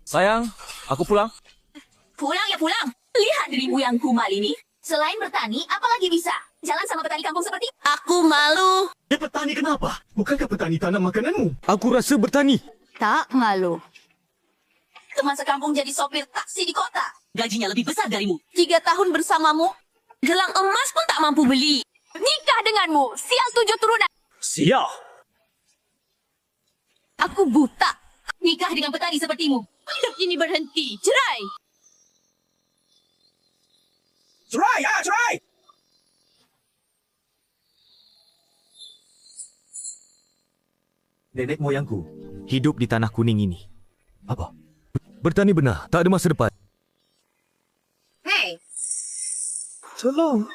Sayang, aku pulang. Pulang ya pulang. Lihat dirimu yang kumal ini. Selain bertani, apa lagi bisa? Jalan sama petani kampung seperti... Aku malu. Petani kenapa? Bukankah petani tanam makananmu? Aku rasa bertani. Tak malu. Teman sekampung jadi sopir taksi di kota. Gajinya lebih besar darimu. 3 tahun bersamamu. Gelang emas pun tak mampu beli. Nikah denganmu. Sial 7 turunan. Sial! Aku buta. Nikah dengan petani sepertimu. Hidup ini berhenti. Cerai. Cerai! Cerai! Nenek moyangku Hidup di tanah kuning ini. apa? Bertani benar, tak ada masa depan. Hei. Tolong.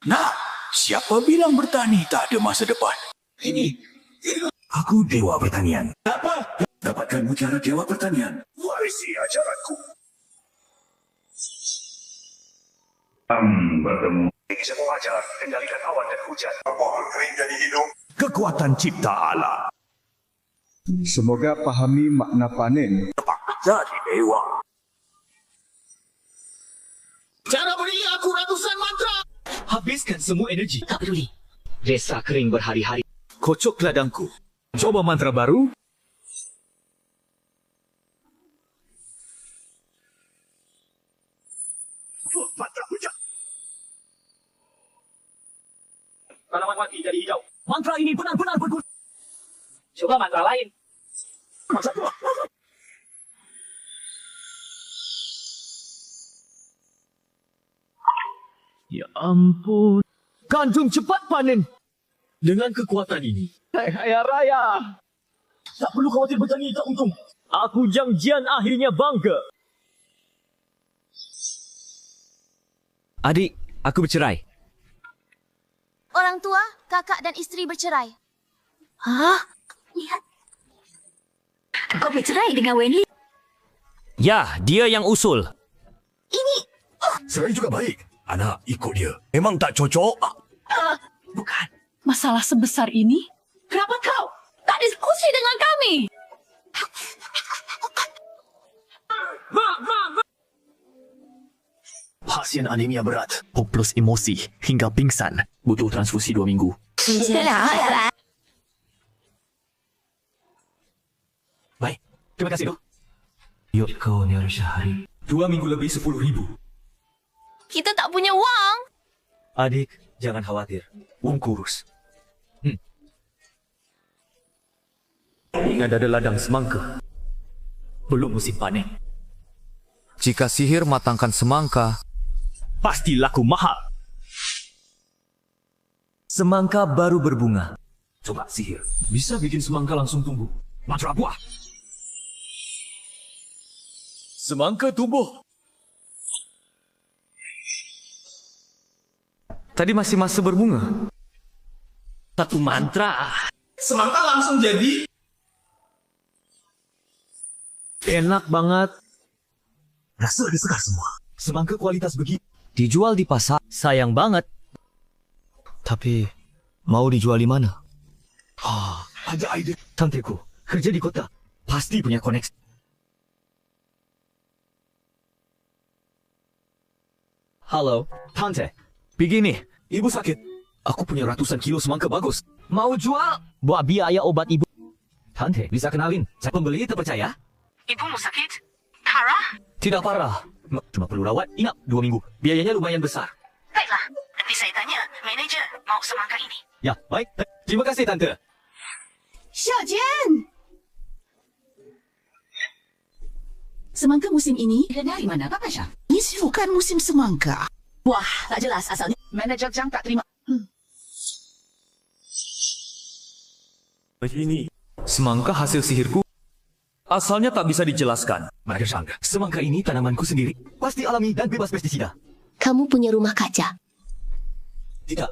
Nah, siapa bilang bertani tak ada masa depan? Ini, aku dewa pertanian. Apa? Dapatkan mutiara dewa pertanian. Warisi ajaranku. Bertemu. Semua ajar, kendalikan awan dan hujan. Pohon kering jadi hidup. Kekuatan cipta Allah. Semoga pahami makna panen. Jadi dewa. Cara beri aku ratusan mantra. Habiskan semua energi. Tak peduli. Desa kering berhari-hari. Kocok ladangku. Coba mantra baru. Mantra hujan. Tanaman mati jadi hijau. Mantra ini benar-benar berguna. Coba mantra lain. Mantra dua. Ya ampun. Gandum cepat panen. Dengan kekuatan ini. Kaya raya. Tak perlu khawatir bertani tak untung. Aku janjian akhirnya bangga. Adik, aku bercerai. Orang tua, kakak dan isteri bercerai. Hah? Lihat. Kau bercerai dengan Wenli? Ya, dia yang usul. Ini... Cerai juga baik. Anak, ikut dia. Memang tak cocok. Bukan. Masalah sebesar ini? Kenapa kau tak diskusi dengan kami? Pasien anemia berat. Hopeless emosi hingga pingsan. Butuh transfusi 2 minggu. Baik. Terima kasih, Dok. Yuk kau ni Syahari. 2 minggu lebih 10,000. Kita tak punya wang. Adik, jangan khawatir. Wong kurus. Ingat ada ladang semangka. Belum musim panen. Jika sihir matangkan semangka, Pasti laku mahal. Semangka baru berbunga. Coba sihir. Bisa bikin semangka langsung tumbuh. Mantra buah. Semangka tumbuh. tadi masih masa berbunga. Satu mantra. Semangka langsung jadi. Enak banget. Rasa disekar semua. Semangka kualitas begitu. Dijual di pasar. Sayang banget. Tapi, mau dijual di mana? Ada ide. Tanteku, kerja di kota. Pasti punya koneksi. Halo, Tante. Begini, Ibu sakit. Aku punya ratusan kilo semangka bagus. Mau jual? Buat biaya obat ibu. Tante, bisa kenalin. Saya pembeli terpercaya. Ibumu sakit? Parah? Tidak parah. Cuma perlu rawat. Ingat, 2 minggu. Biayanya lumayan besar. Baiklah. Nanti saya tanya manajer mau semangka ini. Ya, baik. Terima kasih, Tante. Xiaojian! Semangka musim ini dari mana, Pak Pasha? Ini bukan musim semangka. Wah, tak jelas asalnya. Manajer Zhang tak terima. Begini. semangka hasil sihirku. Asalnya tak bisa dijelaskan. Manajer Zhang, semangka ini tanamanku sendiri. Pasti alami dan bebas pestisida. Kamu punya rumah kaca. Tidak.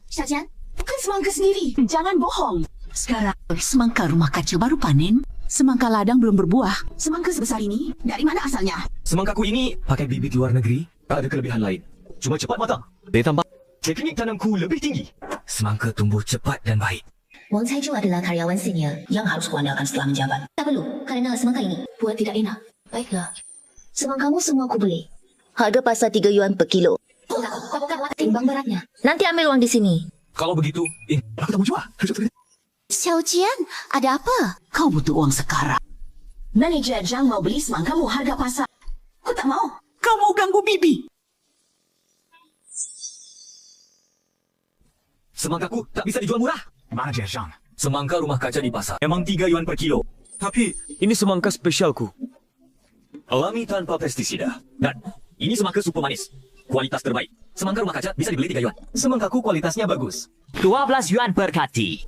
Xiaojian, bukan semangka sendiri. Jangan bohong. Sekarang semangka rumah kaca baru panen. Semangka ladang belum berbuah. Semangka sebesar ini, dari mana asalnya? Semangkaku ini pakai bibit luar negeri. Tak ada kelebihan lain. Cuma cepat matang. Dia tampak Teknik tanamku lebih tinggi. Semangka tumbuh cepat dan baik. Wang Caiju adalah karyawan senior yang harus kuandalkan setelah menjabat. Tak perlu, kerana semangka ini buat tidak enak. Baiklah. Semangkamu semua aku beli. Harga pasar 3 yuan per kilo. Kau bukan timbang beratnya. Nanti ambil uang di sini. Kalau begitu, aku tak mau jual. Xiao Jian, ada apa? Kau butuh uang sekarang. Manager Zhang mau beli semangkamu harga pasar. Aku tak mau. Kau mau ganggu Bibi? Semangkaku tak bisa dijual murah. Manager Zhang, semangka rumah kaca di pasar memang 3 yuan per kilo. Tapi, ini semangka spesialku. Alami tanpa pestisida. Dan ini semangka super manis. Kualitas terbaik. Semangka rumah kaca bisa dibeli 3 yuan. Semangkaku kualitasnya bagus. 12 yuan per kati.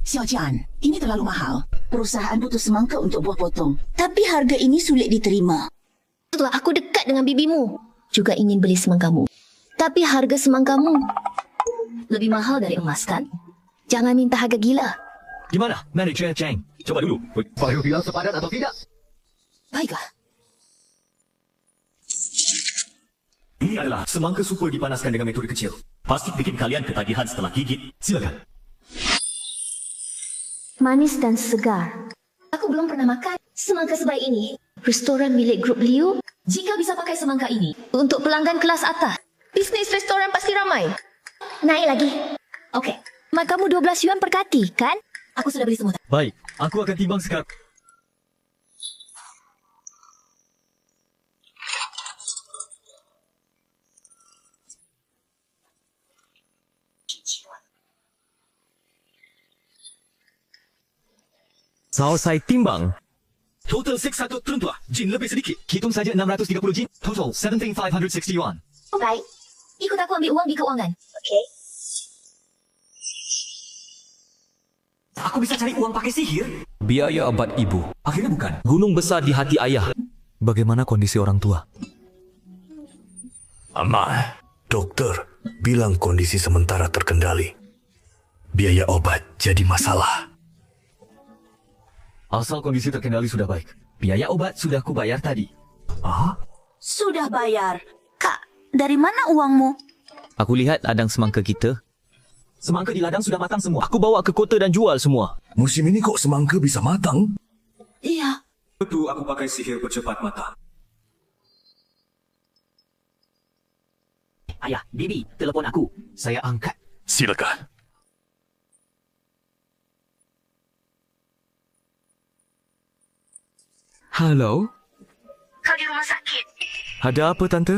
Xiao Jian, ini terlalu mahal. Perusahaan butuh semangka untuk buah potong. Tapi harga ini sulit diterima. Setelah aku dekat dengan bibimu, juga ingin beli semangkamu. Tapi harga semangkamu lebih mahal dari emas, kan? Jangan minta harga gila. Gimana, Manager Cheng? Coba dulu. Baru bilang sepadan atau tidak? Baiklah. Ini adalah semangka super dipanaskan dengan metode kecil. Pasti bikin kalian ketagihan setelah gigit. Silakan. Manis dan segar. Aku belum pernah makan semangka sebaik ini. Restoran milik grup Liu, jika bisa pakai semangka ini untuk pelanggan kelas atas, bisnis restoran pasti ramai. Naik lagi. Okey. Makamu 12 yuan per kati, kan? Aku sudah beli semua. Baik, aku akan timbang sekarang. Selesai timbang. Total 61 teruntua. Jin lebih sedikit. Hitung saja 630 jin. Total 17,560 yuan. Oh, baik. Ikut aku ambil uang di keuangan. Okey. Aku bisa cari uang pakai sihir? Biaya obat ibu. Akhirnya bukan. Gunung besar di hati ayah. Bagaimana kondisi orang tua? Amal, dokter bilang kondisi sementara terkendali. Biaya obat jadi masalah. Asal kondisi terkendali sudah baik. Biaya obat sudah kubayar tadi. Sudah bayar. Kak, dari mana uangmu? Aku lihat ladang semangka kita. Semangka di ladang sudah matang semua. Aku bawa ke kota dan jual semua. Musim ini kok semangka bisa matang? Iya. Betul, aku pakai sihir percepat mata. Ayah, Bibi, telepon aku. Saya angkat. Silakan. Halo? Kau di rumah sakit. Ada apa, Tante?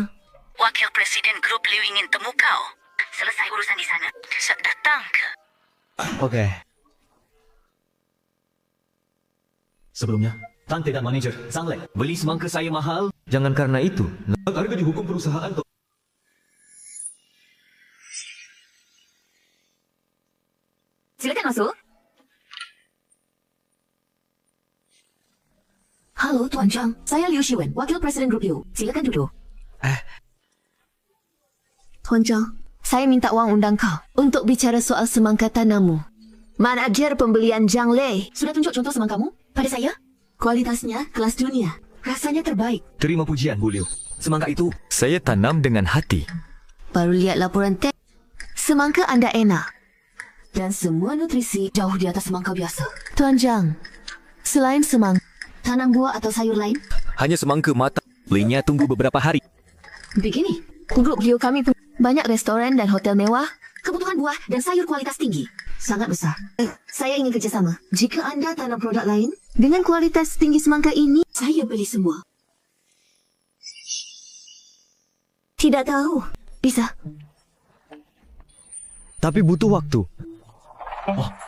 Wakil Presiden Grup Liu ingin temu kau. Selesai urusan di sana. Datang ke? Okey. Sebelumnya, Tante dan manager Zhang Lei beli semangka saya mahal. Jangan karena itu. Harga dihukum perusahaan. Silakan masuk. Halo, Tuan Zhang. Saya Liu Shiwen, Wakil Presiden Grup Liu. Silakan duduk. Tuan Zhang, saya minta uang undang kau untuk bicara soal semangka tanammu. Manajer pembelian Zhang Lei sudah tunjuk contoh semangkamu pada saya. Kualitasnya kelas dunia. Rasanya terbaik. Terima pujian, Bu Liu. Semangka itu Saya tanam dengan hati. Baru lihat laporan tes. Semangka anda enak. Dan semua nutrisi jauh di atas semangka biasa. Tuan Zhang, selain semangka, tanam buah atau sayur lain? Hanya semangka matang. Belinya tunggu beberapa hari. Begini, grup Liu kami banyak restoran dan hotel mewah. Kebutuhan buah dan sayur kualitas tinggi. Sangat besar. Saya ingin kerjasama. Jika anda tanam produk lain dengan kualitas tinggi semangka ini, saya beli semua. Tidak tahu. Bisa. Tapi butuh waktu.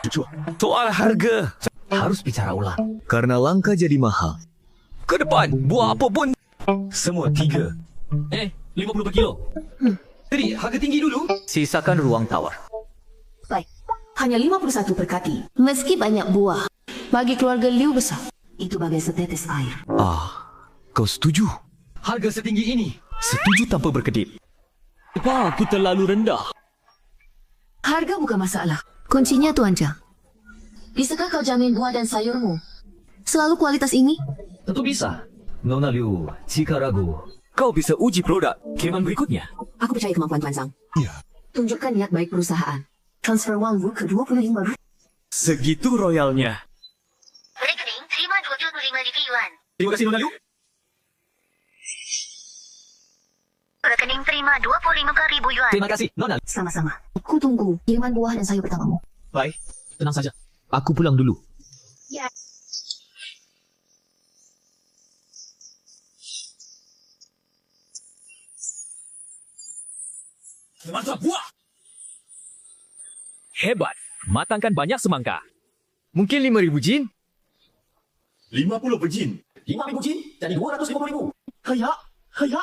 jujur. Soal harga. Harus bicara ulang. Karena langka jadi mahal. Ke depan, buah apa pun. Semua 3. 50 per kilo. Jadi, harga tinggi dulu. Sisakan ruang tawar. Baik. Hanya 51 per kati. Meski banyak buah, bagi keluarga Liu besar, itu bagai setetes air. Kau setuju? Harga setinggi ini. Setuju tanpa berkedip. Apa aku terlalu rendah? Harga bukan masalah. Kuncinya Tuan Zhang. Bisakah kau jamin buah dan sayurmu selalu kualitas ini? Tentu bisa. Nona Liu, jika ragu, Kau bisa uji produk. kiriman berikutnya. Aku percaya kemampuan Tuan Zhang. Iya. Tunjukkan niat baik perusahaan. Transfer uangmu ke 25 ribu. Segitu royalnya. Rekening terima 25,000 yuan. Terima kasih Nona Liu. Rekening terima 25,000 yuan. Terima kasih Nona Liu. Sama-sama. Aku tunggu kiriman buah dan sayur pertamamu. Baik, tenang saja. Aku pulang dulu. Ya. Mantap buah. Hebat. Matangkan banyak semangka. Mungkin 5,000 jin? 50 pejin. 5,000 jin? Jadi 250,000. Kaya, kaya.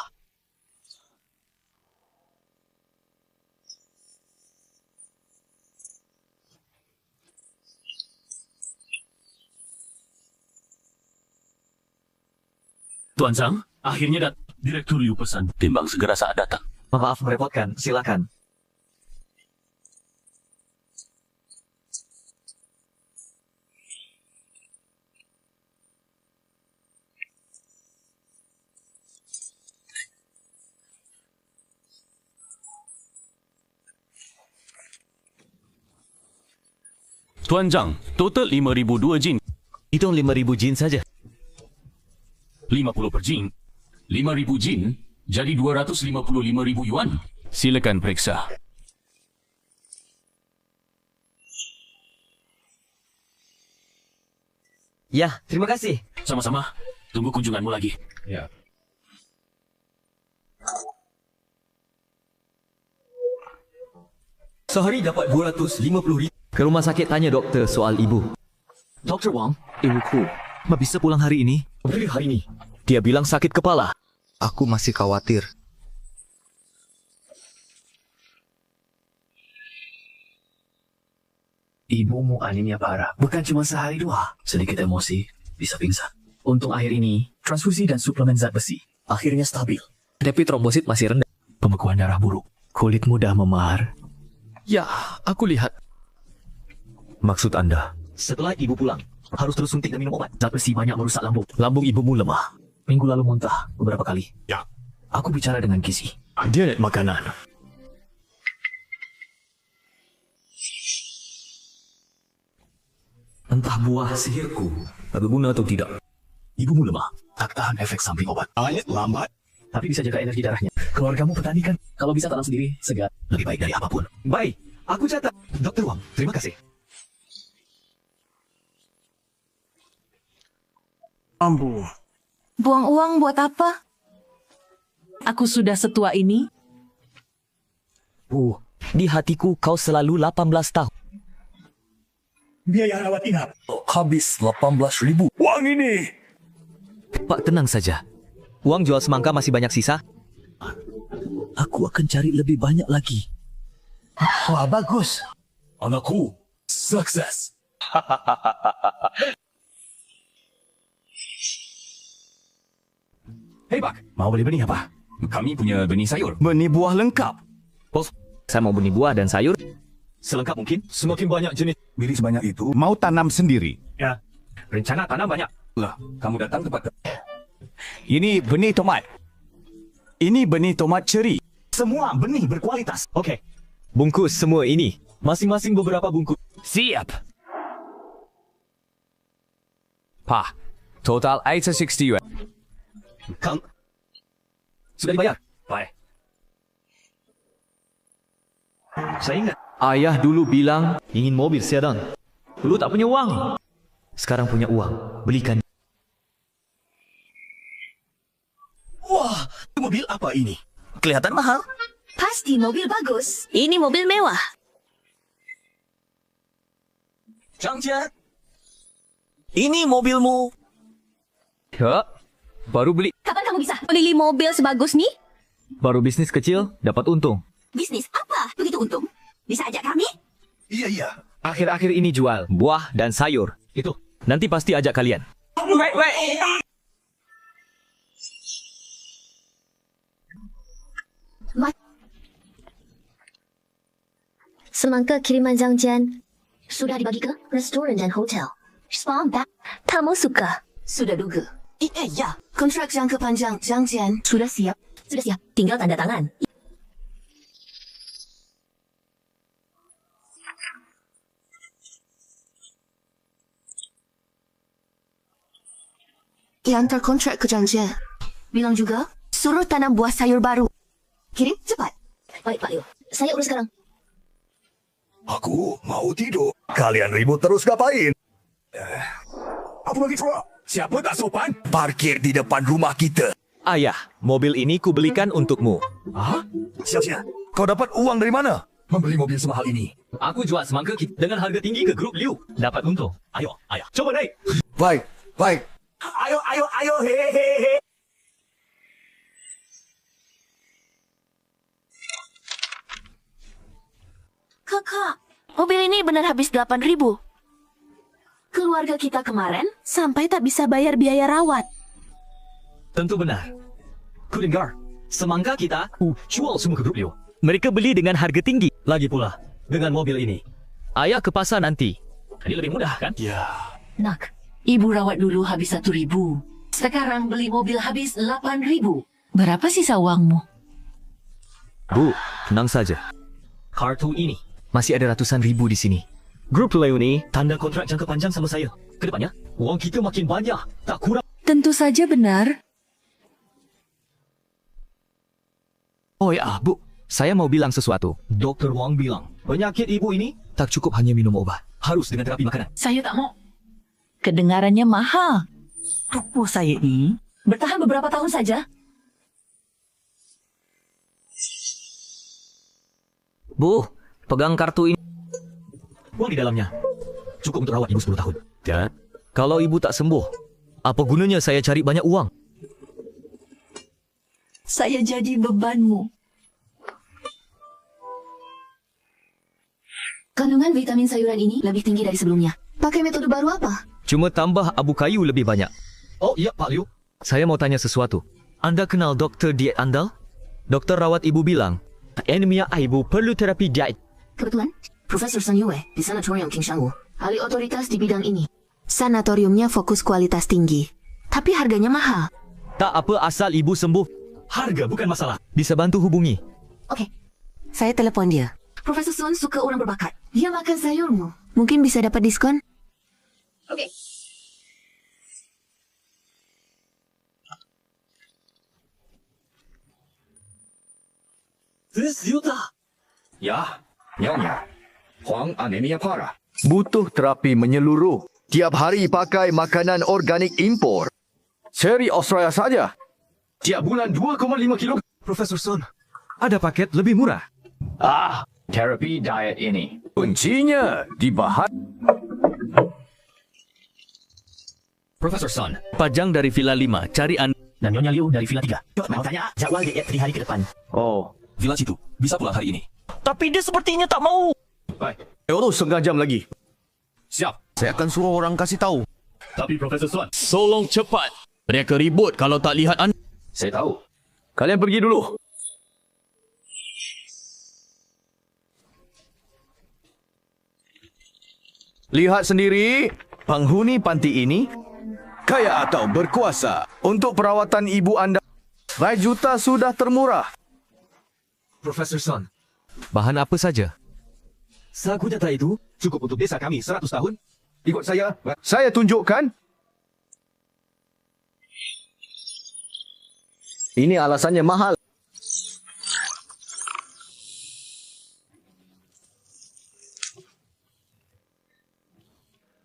Tuan Zhang, akhirnya Direktur Liu pesan timbang segera saat datang. Maaf merepotkan, silakan. Tuan Zhang, total 5,002 jin. Hitung 5,000 jin saja. 50 per jin. 5,000 jin jadi 255,000 yuan. Silakan periksa. Ya, terima kasih. Sama-sama. Tunggu kunjunganmu lagi. Ya. Sehari dapat 250,000. Ke rumah sakit tanya doktor soal ibu. Dr. Wang, ibuku bisa pulang hari ini? Hari ini. Dia bilang sakit kepala. Aku masih khawatir. Ibumu anemia parah. Bukan cuma sehari dua. Sedikit emosi, bisa pingsan. Untung akhir ini, transfusi dan suplemen zat besi akhirnya stabil. Tapi trombosit masih rendah. Pembekuan darah buruk. Kulit mudah memar. Ya, aku lihat. Maksud Anda? Setelah ibu pulang, harus terus suntik dan minum obat. Zat besi banyak merusak lambung. Lambung ibumu lemah. Minggu lalu muntah beberapa kali. Ya. Aku bicara dengan gizi. Diet makanan. Entah buah sihirku berguna atau tidak. Ibumu lemah, tak tahan efek samping obat. Lambat. Tapi bisa jaga energi darahnya. Keluargamu petani kan? Kalau bisa tanam sendiri, segar. Lebih baik dari apapun. Baik, aku catat. Dr. Wang, terima kasih. Ambu. Buang uang buat apa? Aku sudah setua ini. Di hatiku kau selalu 18 tahun. Biaya rawat inap. Habis 18,000. Uang ini. Pak, tenang saja. Uang jual semangka masih banyak sisa. Aku akan cari lebih banyak lagi. Wah, bagus. Anakku, sukses. Hei Pak, mau beli benih apa? Kami punya benih sayur. Benih buah lengkap. Bos, saya mau benih buah dan sayur. Selengkap mungkin. Semakin banyak jenis. Milih sebanyak itu, mau tanam sendiri. Ya, rencana tanam banyak. Lah, kamu datang tepat. Ini benih tomat. Ini benih tomat ceri. Semua benih berkualitas. Oke. Bungkus semua ini. Masing-masing beberapa bungkus. Siap. Pa, total 860 yuan. Kang, sudah dibayar? Baik. Saya ingat. Ayah dulu bilang ingin mobil sedan. Dulu tak punya uang. Sekarang punya uang. Belikan. Wah, mobil apa ini? Kelihatan mahal. Pasti mobil bagus. Ini mobil mewah. Changjian, ini mobilmu. Ya, baru beli. Kapan kamu bisa beli mobil sebagus nih? Baru bisnis kecil, dapat untung. Bisnis apa? Begitu untung? Bisa ajak kami? Iya. Akhir-akhir ini jual buah dan sayur. Itu. Nanti pasti ajak kalian. Semangka kiriman Zhang Jian sudah dibagi ke restoran dan hotel. Spam back. Tamu suka. Sudah duga. Ya. Kontrak jangka panjang Zhang Jian sudah siap. Sudah siap. Tinggal tanda tangan. Yang terkontrak kejanjian. Bilang juga, suruh tanam buah sayur baru. Kirim cepat. Baik, Pak Liu. Saya urus sekarang. Aku mau tidur. Kalian ribut terus ngapain? Apa lagi coba? Siapa tak sopan? Parkir di depan rumah kita. Ayah, mobil ini kubelikan untukmu. Hah? Sia-sia. Kau dapat uang dari mana? Membeli mobil semahal ini. Aku jual semangka dengan harga tinggi ke grup Liu. Dapat untung. Ayo, coba naik. Baik, baik. Ayo, hehehe. Kakak, mobil ini benar habis 8.000. Keluarga kita kemarin sampai tak bisa bayar biaya rawat. Tentu benar. Kulinggar, semangka kita jual semua ke grup Liu. Mereka beli dengan harga tinggi. Lagi pula, dengan mobil ini. Ayah ke pasar nanti. Ini lebih mudah, kan? Ya. Nak, ibu rawat dulu habis 1.000. Sekarang beli mobil habis 8.000. Berapa sisa uangmu? Bu, tenang saja. Kartu ini masih ada ratusan ribu di sini. Grup Liu ini tanda kontrak jangka panjang sama saya. Kedepannya, uang kita makin banyak, tak kurang. Tentu saja benar. Oh ya, Bu. Saya mau bilang sesuatu. Dokter Wang bilang, penyakit ibu ini tak cukup hanya minum obat. Harus dengan terapi makanan. Saya tak mau. Kedengarannya mahal. Tubuh saya ini bertahan beberapa tahun saja. Bu, pegang kartu ini. Uang di dalamnya. Cukup untuk rawat ibu 10 tahun. Dan kalau ibu tak sembuh, apa gunanya saya cari banyak uang? Saya jadi bebanmu. Kandungan vitamin sayuran ini lebih tinggi dari sebelumnya. Pakai metode baru apa? Cuma tambah abu kayu lebih banyak. Oh iya, Pak Liu. Saya mau tanya sesuatu. Anda kenal dokter diet andal? Dokter rawat ibu bilang, anemia ibu perlu terapi diet. Kebetulan, Profesor Sun Yue di Sanatorium King Shangwu, ahli otoritas di bidang ini. Sanatoriumnya fokus kualitas tinggi, tapi harganya mahal. Tak apa asal ibu sembuh. Harga bukan masalah. Bisa bantu hubungi. Oke, saya telepon dia. Profesor Sun suka orang berbakat. Dia makan sayurmu. Mungkin bisa dapat diskon? Oke. Ya, Nyonya. Huang anemia parah. Butuh terapi menyeluruh. Tiap hari pakai makanan organik impor. Seri Australia saja. Tiap bulan 2,5 kilo. Profesor Sun, ada paket lebih murah. Terapi diet ini. Kuncinya di bahan. Profesor Sun, Pajang dari Villa 5, cari Dan Nyonya Liu dari Villa 3. Mau tanya jadwal diet 3 hari ke depan. Oh, Villa situ. Bisa pulang hari ini. tapi dia sepertinya tak mau. Baik. Terus setengah jam lagi. Siap. Saya akan suruh orang kasih tahu. Tapi Profesor Sun, Tolong cepat. Mereka ribut kalau tak lihat anda. saya tahu. Kalian pergi dulu. Lihat sendiri, penghuni panti ini kaya atau berkuasa. Untuk perawatan ibu anda, Rp1 sudah termurah. Profesor Sun, bahan apa saja? Sagu jatah itu cukup untuk desa kami 100 tahun. Ikut saya. Saya tunjukkan. Ini alasannya mahal.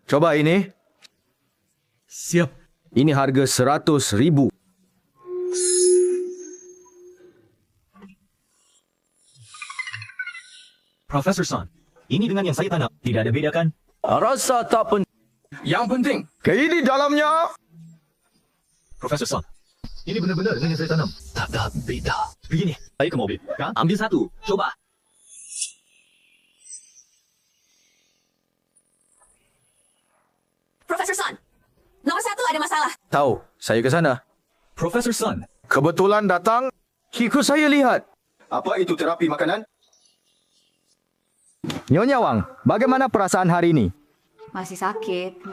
Coba ini. Siap. Ini harga 100.000. Profesor Sun, ini dengan yang saya tanam tidak ada beda kan? Rasa tak penting. Yang penting, ini dalamnya. Profesor Sun, ini benar-benar dengan yang saya tanam. Tak ada beda. Begini, saya ke mobil. Kang, ambil satu. Coba. Profesor Sun, nomor 1 ada masalah. Tahu, saya ke sana. Profesor Sun, Kebetulan datang, ikut saya lihat. Apa itu terapi makanan? Nyonya Wang, bagaimana perasaan hari ini? Masih sakit.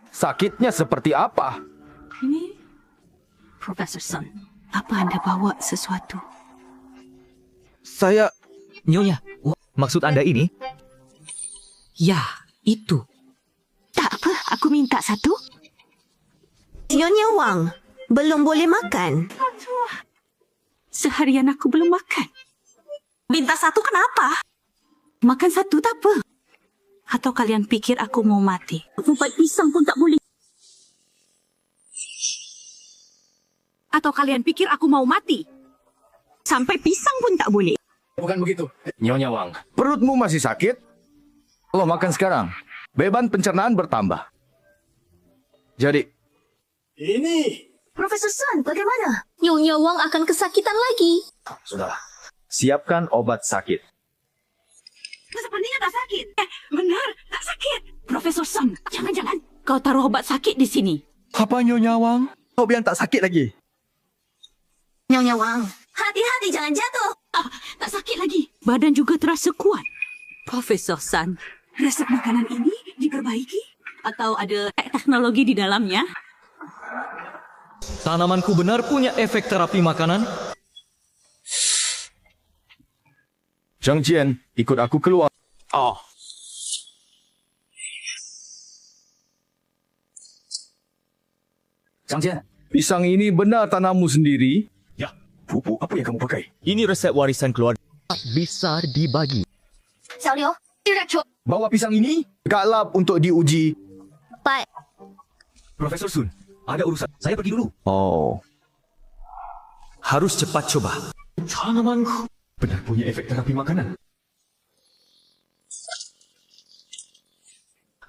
Sakitnya seperti apa? Ini, Profesor Sun, apa Anda bawa sesuatu? Saya... Nyonya, maksud Anda ini? Ya, itu. Tak apa, aku minta satu. Nyonya Wang, belum boleh makan. Seharian aku belum makan. Minta satu kenapa? Makan satu tak apa. Atau kalian pikir aku mau mati? Empat pisang pun tak boleh. Atau kalian pikir aku mau mati? Sampai pisang pun tak boleh. Bukan begitu. Nyonya Wang, perutmu masih sakit? Kalau makan sekarang, beban pencernaan bertambah. Jadi, Ini. Profesor Sun, bagaimana? Nyonya Wang akan kesakitan lagi. sudah. Siapkan obat sakit. Sepertinya tak sakit. Benar, tak sakit. Profesor Sun, jangan-jangan kau taruh obat sakit di sini. Apa Nyonya Wang? Kau biar tak sakit lagi. Nyonya Wang, hati-hati jangan jatuh. Tak sakit lagi. Badan juga terasa kuat. Profesor Sun, resep makanan ini diperbaiki? Atau ada teknologi di dalamnya? Tanamanku benar punya efek terapi makanan? Zhang Jian, ikut aku keluar. Zhang Jian. Pisang ini benar tanammu sendiri? Ya, pupuk apa yang kamu pakai? Ini resep warisan keluarga. Bisa dibagi. Xiao Liu, Director. Bawa pisang ini ke lab untuk diuji. Baik. Profesor Sun, ada urusan. Saya pergi dulu. Oh. Harus cepat coba. Tanamanku benar punya efek terapi makanan.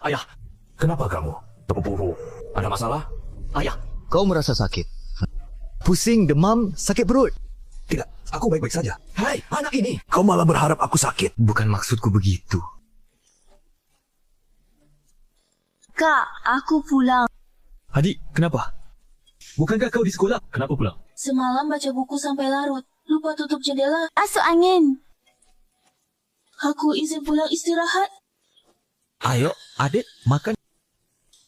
Ayah, kenapa kamu? Terpuru. Ada masalah? Ayah. Kau merasa sakit? Pusing, demam, sakit perut? Tidak, aku baik-baik saja. Hai, anak ini. Kau malah berharap aku sakit. Bukan maksudku begitu. Kak, aku pulang. Adik, kenapa? Bukankah kau di sekolah? Kenapa pulang? Semalam baca buku sampai larut. Lupa tutup jendela. Masuk angin. Aku izin pulang istirahat. Ayo, adik, makan.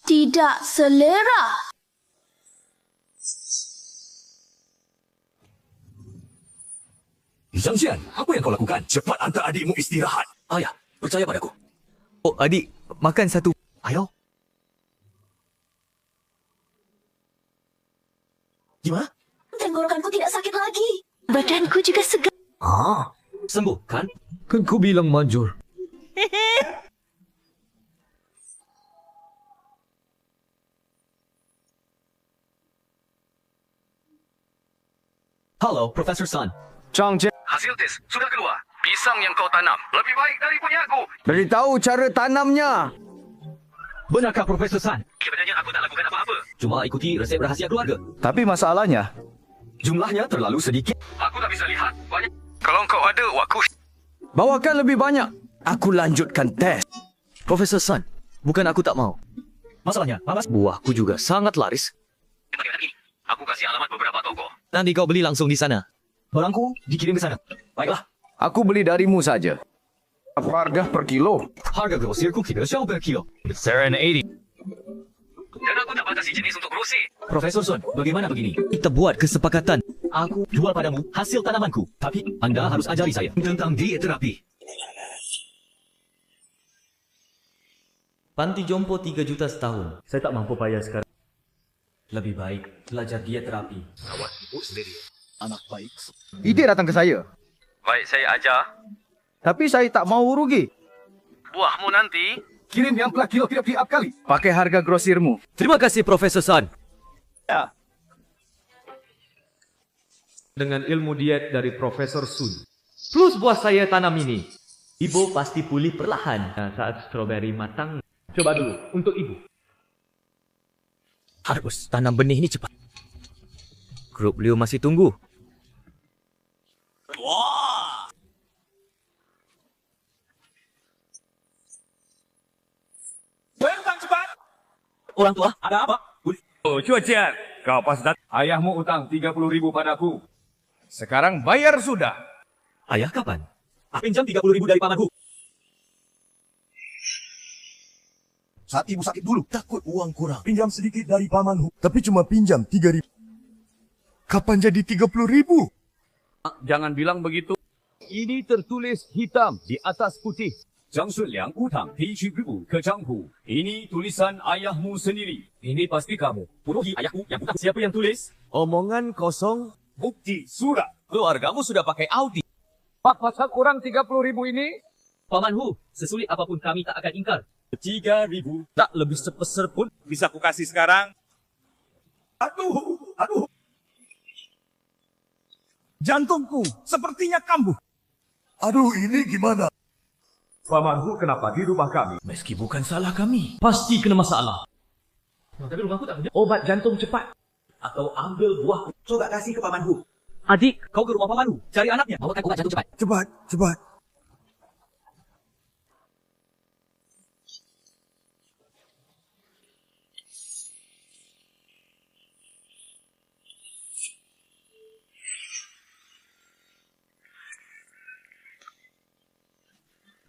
Tidak selera. Zhang Jian, apa yang kau lakukan? Cepat hantar adikmu istirahat. Ayah, percaya padaku. Oh, adik, makan satu. Ayo. Gimana? Tenggorokanku tidak sakit lagi. Badanku juga segar. Sembuh, kan? Kan ku bilang manjur. Halo, Profesor Sun. Zhang Jian, Hasil tes sudah keluar. Pisang yang kau tanam lebih baik dari punya aku. beritahu cara tanamnya. Benarkah Profesor Sun? Sebenarnya aku tak lakukan apa-apa. Cuma ikuti resep rahasia keluarga. Tapi masalahnya, Jumlahnya terlalu sedikit. Aku tak bisa lihat banyak. Kalau kau ada waktu. bawakan lebih banyak. Aku lanjutkan tes. Profesor Sun, bukan aku tak mau. Masalahnya, Mama. Buahku juga sangat laris. Bagaimana gini? Aku kasih alamat beberapa toko. Nanti kau beli langsung di sana. Barangku dikirim ke sana. Baiklah. Aku beli darimu saja. Apa harga per kilo? Harga grosirku 3 per kilo. Serenity. Dan aku tak batasi jenis untuk grosir. Profesor Sun, bagaimana begini? Kita buat kesepakatan. Aku jual padamu hasil tanamanku. Tapi Anda harus ajari saya tentang diet terapi. Panti jompo 3 juta setahun. Saya tak mampu bayar sekarang. Lebih baik belajar diet terapi. Awak ibu sendiri. Anak baik. Ide datang ke saya. Baik, saya ajar. Tapi saya tak mau rugi. Buahmu nanti. Kirim yang per kilo tiap kali. Pakai harga grosirmu. Terima kasih, Profesor Sun. Ya. Dengan ilmu diet dari Profesor Sun. Plus buah saya tanam ini. Ibu pasti pulih perlahan saat stroberi matang. Coba dulu untuk ibu. Harus tanam benih ini cepat. Grup Liu masih tunggu. Orang tua, ada apa? Oh, Cuacian. Kau pas datang. Ayahmu utang 30.000 padaku. Sekarang bayar sudah. Ayah kapan? Aku pinjam 30.000 dari pamanku. Saat ibu sakit dulu, takut uang kurang. Pinjam sedikit dari pamanmu. Tapi cuma pinjam 3.000. Kapan jadi 30.000? Jangan bilang begitu. Ini tertulis hitam di atas putih. Zhang Shunliang utang 7,000 ke Zhanghu. Ini tulisan ayahmu sendiri. Ini pasti kamu. Puruhi ayahku yang utang. Siapa yang tulis? Omongan kosong. Bukti surat. Keluargamu sudah pakai Audi. Pak pasal kurang 30,000 ini? Paman Hu, sesulit apapun kami tak akan ingkar. 3,000. Tak lebih sepeser pun. Bisa ku kasih sekarang? Aduh. Jantungku sepertinya kambuh. Aduh, ini gimana? Pamanku kenapa di rumah kami? Meski bukan salah kami, pasti kena masalah. Tapi rumahku tak punya Obat jantung cepat. atau ambil buah. Coba kasih ke Paman Hu. Adik, kau ke rumah pamanmu, cari anaknya. Bawakan obat jantung cepat. Cepat.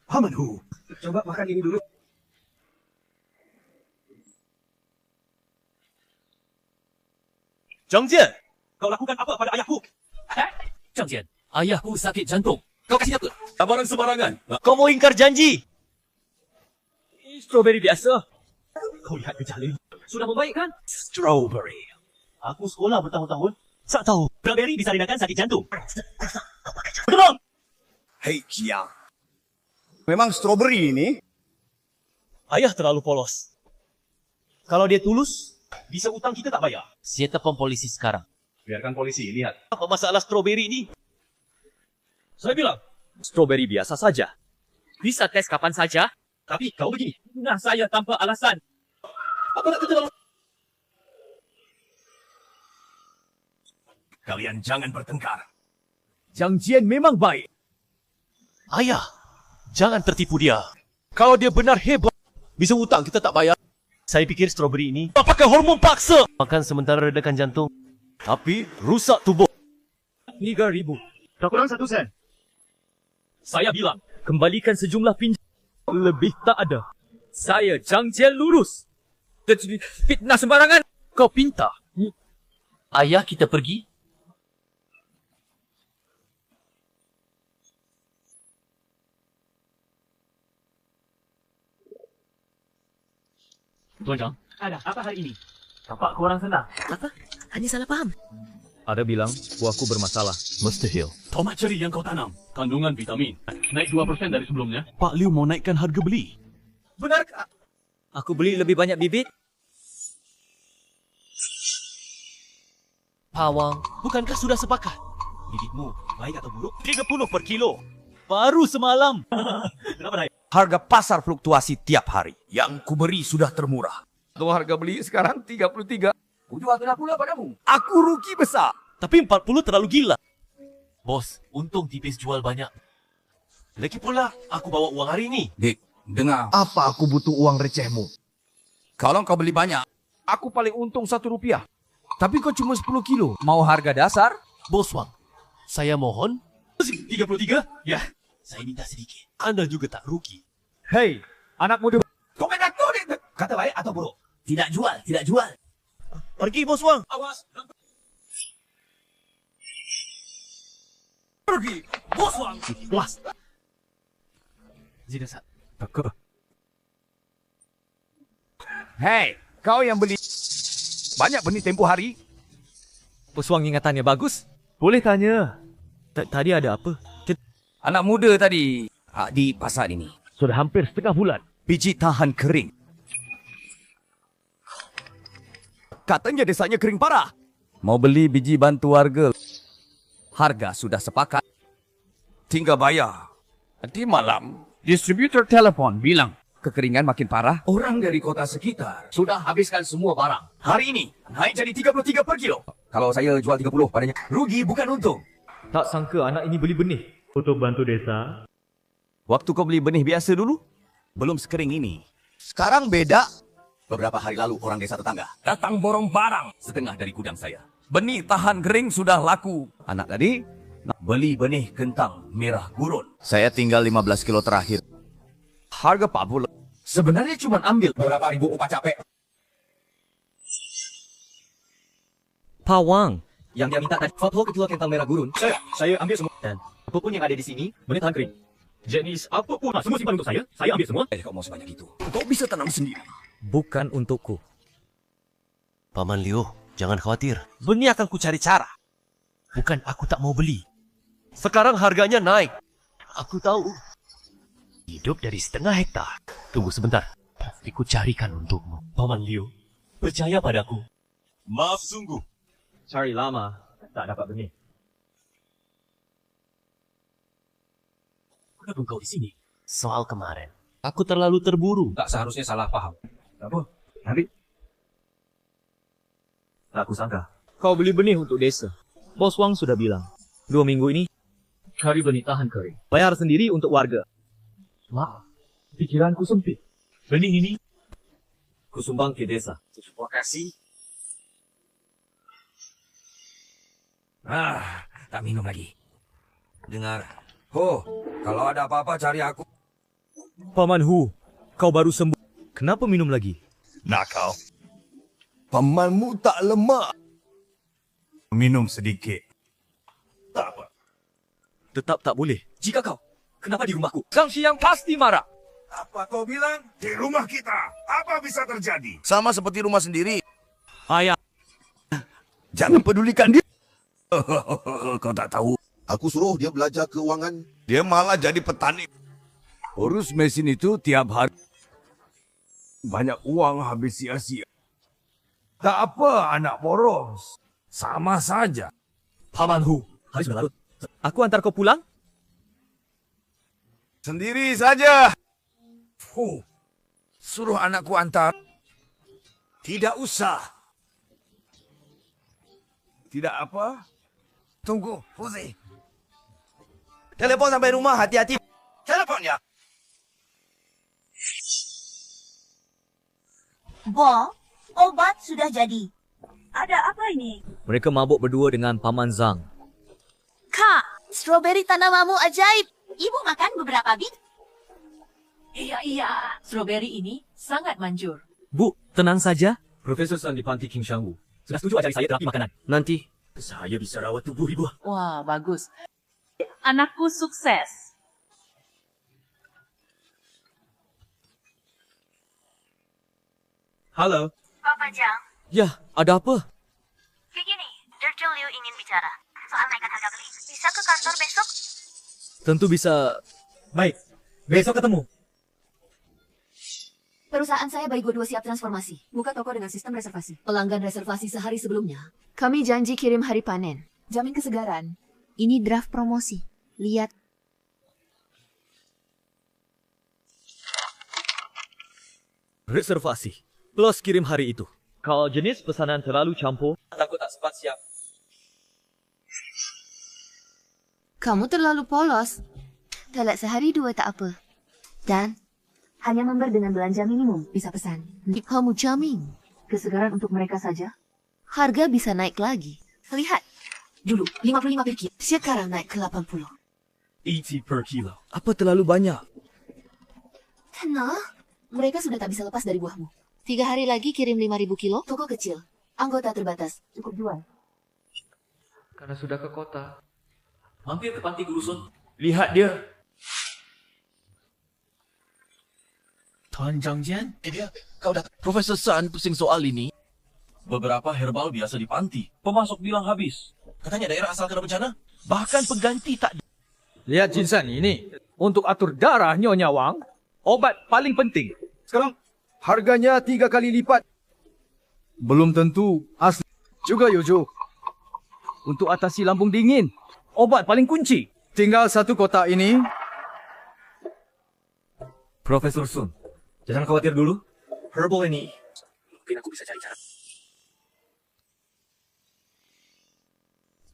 Paman Hu, Coba makan ini dulu. Zhang Jian, kau lakukan apa pada ayahku? Zhang Jian, ayahku sakit jantung. Kau kasih apa? Tabaran sembarangan. Kau mau ingkar janji? Strawberry biasa. Kau lihat gejala ini. Sudah membaik kan? Strawberry. Aku sekolah bertahun-tahun. Tak tahu. Strawberry bisa redakan sakit jantung. Betul. Hei Kiang. Memang strawberry ini? Ayah terlalu polos. Kalau dia tulus, bisa utang kita tak bayar. Saya telepon polisi sekarang. Biarkan polisi lihat. Apa masalah strawberry ini? Saya bilang, strawberry biasa saja. Bisa tes kapan saja. Tapi kau begini. Nah, saya tanpa alasan. Apa nak kata? Kalian jangan bertengkar. Zhang Jian memang baik. Ayah, jangan tertipu dia. Kalau dia benar hebat, bisa utang kita tak bayar. Saya pikir strawberry ini pakai hormon paksa. Makan sementara redakan jantung. Tapi rusak tubuh. 3,000. Tak kurang 1 sen. Saya bilang, kembalikan sejumlah pinjam. Lebih tak ada. Saya Zhang Jian lurus. Fitnah sembarangan. Kau pinta. Ayah kita pergi. Tuan Zhang, ada apa hari ini? Tampak kurang senang. Apa? Hanya salah faham. Ada bilang buahku bermasalah. Mustahil. Tomat ceri yang kau tanam, kandungan vitamin. Naik 2% dari sebelumnya. Pak Liu mau naikkan harga beli. Benarkah? Aku beli lebih banyak bibit. Pawang, bukankah sudah sepakat? Bibitmu baik atau buruk? 30 per kilo. Baru semalam. Kenapa naik? Harga pasar fluktuasi tiap hari. Yang kuberi sudah termurah. Tuh harga beli sekarang 33. Jual kena pula padamu. Aku rugi besar. Tapi 40 terlalu gila. Bos, untung tipis jual banyak. Lagi pula, aku bawa uang hari ini. Dik, dengar. Apa aku butuh uang recehmu? Kalau kau beli banyak, aku paling untung Rp1. Tapi kau cuma 10 kilo. Mau harga dasar? Bos Wang, saya mohon. 33? Ya, saya minta sedikit. Anda juga tak rugi. Hei, anak muda. Kau kena tuh. Kata baik atau buruk? Tidak jual. Pergi, Bos Wang. Awas. Pergi, Bos Wang. Puas. Zidasat. Hei, kau yang beli banyak benih tempoh hari? Bos Wang ingatannya bagus. Boleh tanya. Tadi ada apa? Anak muda tadi di pasar ini. Sudah hampir setengah bulan. Biji tahan kering. Katanya desanya kering parah. Mau beli biji bantu warga. Harga sudah sepakat. Tinggal bayar. Nanti malam, distributor telepon bilang kekeringan makin parah. orang dari kota sekitar sudah habiskan semua barang. Hari ini naik jadi 33 per kilo. Kalau saya jual 30 padanya. Rugi bukan untung. Tak sangka anak ini beli benih. Untuk bantu desa. Waktu kau beli benih biasa dulu, belum sekering ini. Sekarang beda. Beberapa hari lalu orang desa tetangga datang borong barang setengah dari gudang saya. Benih tahan kering sudah laku. Anak tadi Beli benih kentang merah gurun. saya tinggal 15 kilo terakhir. Harga 40. Sebenarnya cuma ambil beberapa ribu upah capek. Pawang, yang dia minta tadi 40 kilo kentang merah gurun. Saya ambil semua. Dan apapun yang ada di sini, benih tahan kering. Jenis apa pun. Semua simpan untuk saya. Saya ambil semua. Kau mau sebanyak itu. Kau bisa tanam sendiri. Bukan untukku. Paman Liu, jangan khawatir. Benih akan ku cari cara. Bukan aku tak mau beli. Sekarang harganya naik. Aku tahu. Hidup dari 1/2 hektar. Tunggu sebentar. Pasti ku carikan untukmu. Paman Liu, percaya padaku. Maaf sungguh. Cari lama, tak dapat benih. Kenapa kau di sini? Soal kemarin. Aku terlalu terburu. Tak seharusnya salah paham. Apa? Nanti. Tak kusangka. Kau beli benih untuk desa. Bos Wang sudah bilang. 2 minggu ini, cari benih tahan kering. Bayar sendiri untuk warga. Maaf, pikiranku sempit. Benih ini, kusumbang ke desa. Terima kasih. Tak minum lagi. Dengar. Ho, kalau ada apa-apa cari aku. Paman Hu, kau baru sembuh. Kenapa minum lagi? Nak kau. Pamanmu tak lemak. Minum sedikit. Tak apa. Tetap tak boleh. Jika kau, kenapa di rumahku? Sang Siang pasti marah. Apa kau bilang? Di rumah kita. Apa bisa terjadi? Sama seperti rumah sendiri. Ayah. Jangan pedulikan dia. Kau tak tahu. Aku suruh dia belajar keuangan. Dia malah jadi petani. Urus mesin itu tiap hari. Banyak uang habis sia-sia. Tak apa anak boros. Sama saja. Paman Hu, hari sudah larut. Aku antar kau pulang? Sendiri saja. Suruh anakku antar. Tidak usah. Tidak apa? Tunggu, Fuzi. Telepon sampai rumah, hati-hati. Teleponnya. Bo, obat sudah jadi. Ada apa ini? Mereka mabuk berdua dengan Paman Zhang. Kak, stroberi tanamanmu ajaib. Ibu makan beberapa bit? Iya. Stroberi ini sangat manjur. Bu, tenang saja. Profesor San di Panti King Shangwu sudah setuju ajari saya terapi makanan. Nanti, saya bisa rawat tubuh ibu. Wah, bagus. Anakku sukses. Halo. Papa Jang, Ya, ada apa? begini, Dr. Liu ingin bicara soal naikkan harga beli. Bisa ke kantor besok? Tentu bisa. Baik, besok ketemu. Perusahaan saya Baigo 2 siap transformasi. Buka toko dengan sistem reservasi. Pelanggan reservasi sehari sebelumnya. Kami janji kirim hari panen. Jamin kesegaran. Ini draft promosi. Lihat. Reservasi. Plus kirim hari itu. Kalau jenis pesanan terlalu campur, takut tak sempat siap. Kamu terlalu polos. Telat sehari 2 tak apa. Dan hanya member dengan belanja minimum bisa pesan. Kamu jamin. Kesegaran untuk mereka saja. Harga bisa naik lagi. Lihat. Dulu 55 per kilo. Sekarang naik ke 80. 80 per kilo. Apa terlalu banyak? Tenang. Mereka sudah tak bisa lepas dari buahmu. 3 hari lagi kirim 5.000 kilo. Toko kecil. Anggota terbatas. Cukup jual. Karena sudah ke kota. Mampir ke panti Gurusun. Lihat dia. Tuan Zhangjian, kau dah... Profesor San pusing soal ini. Beberapa herbal biasa di panti. Pemasok bilang habis. Katanya daerah asal kena bencana. Bahkan pengganti tak... Lihat Jinsan ini. Untuk atur darah Nyonya Wang, obat paling penting. Sekarang, harganya 3 kali lipat. Belum tentu asli. Juga Yojo. Untuk atasi lambung dingin, obat paling kunci. Tinggal 1 kotak ini. Profesor Sun, jangan khawatir dulu. Herbal ini, mungkin aku bisa cari cara.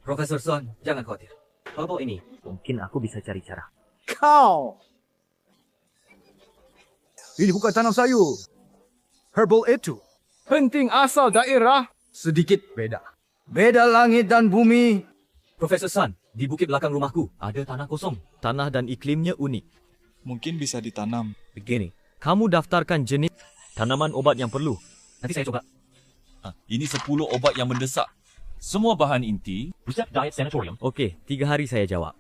Profesor Sun, jangan khawatir. Herbal ini, mungkin aku bisa cari cara. Kau! Ini bukan tanam sayur. Herbal itu. Penting asal daerah. Sedikit beda. Beda langit dan bumi. Profesor Sun, di bukit belakang rumahku ada tanah kosong. Tanah dan iklimnya unik. Mungkin bisa ditanam. Begini, kamu daftarkan jenis tanaman obat yang perlu. Nanti saya coba. Ini 10 obat yang mendesak. Semua bahan inti. Resep Diet Sanatorium. Okey, 3 hari saya jawab.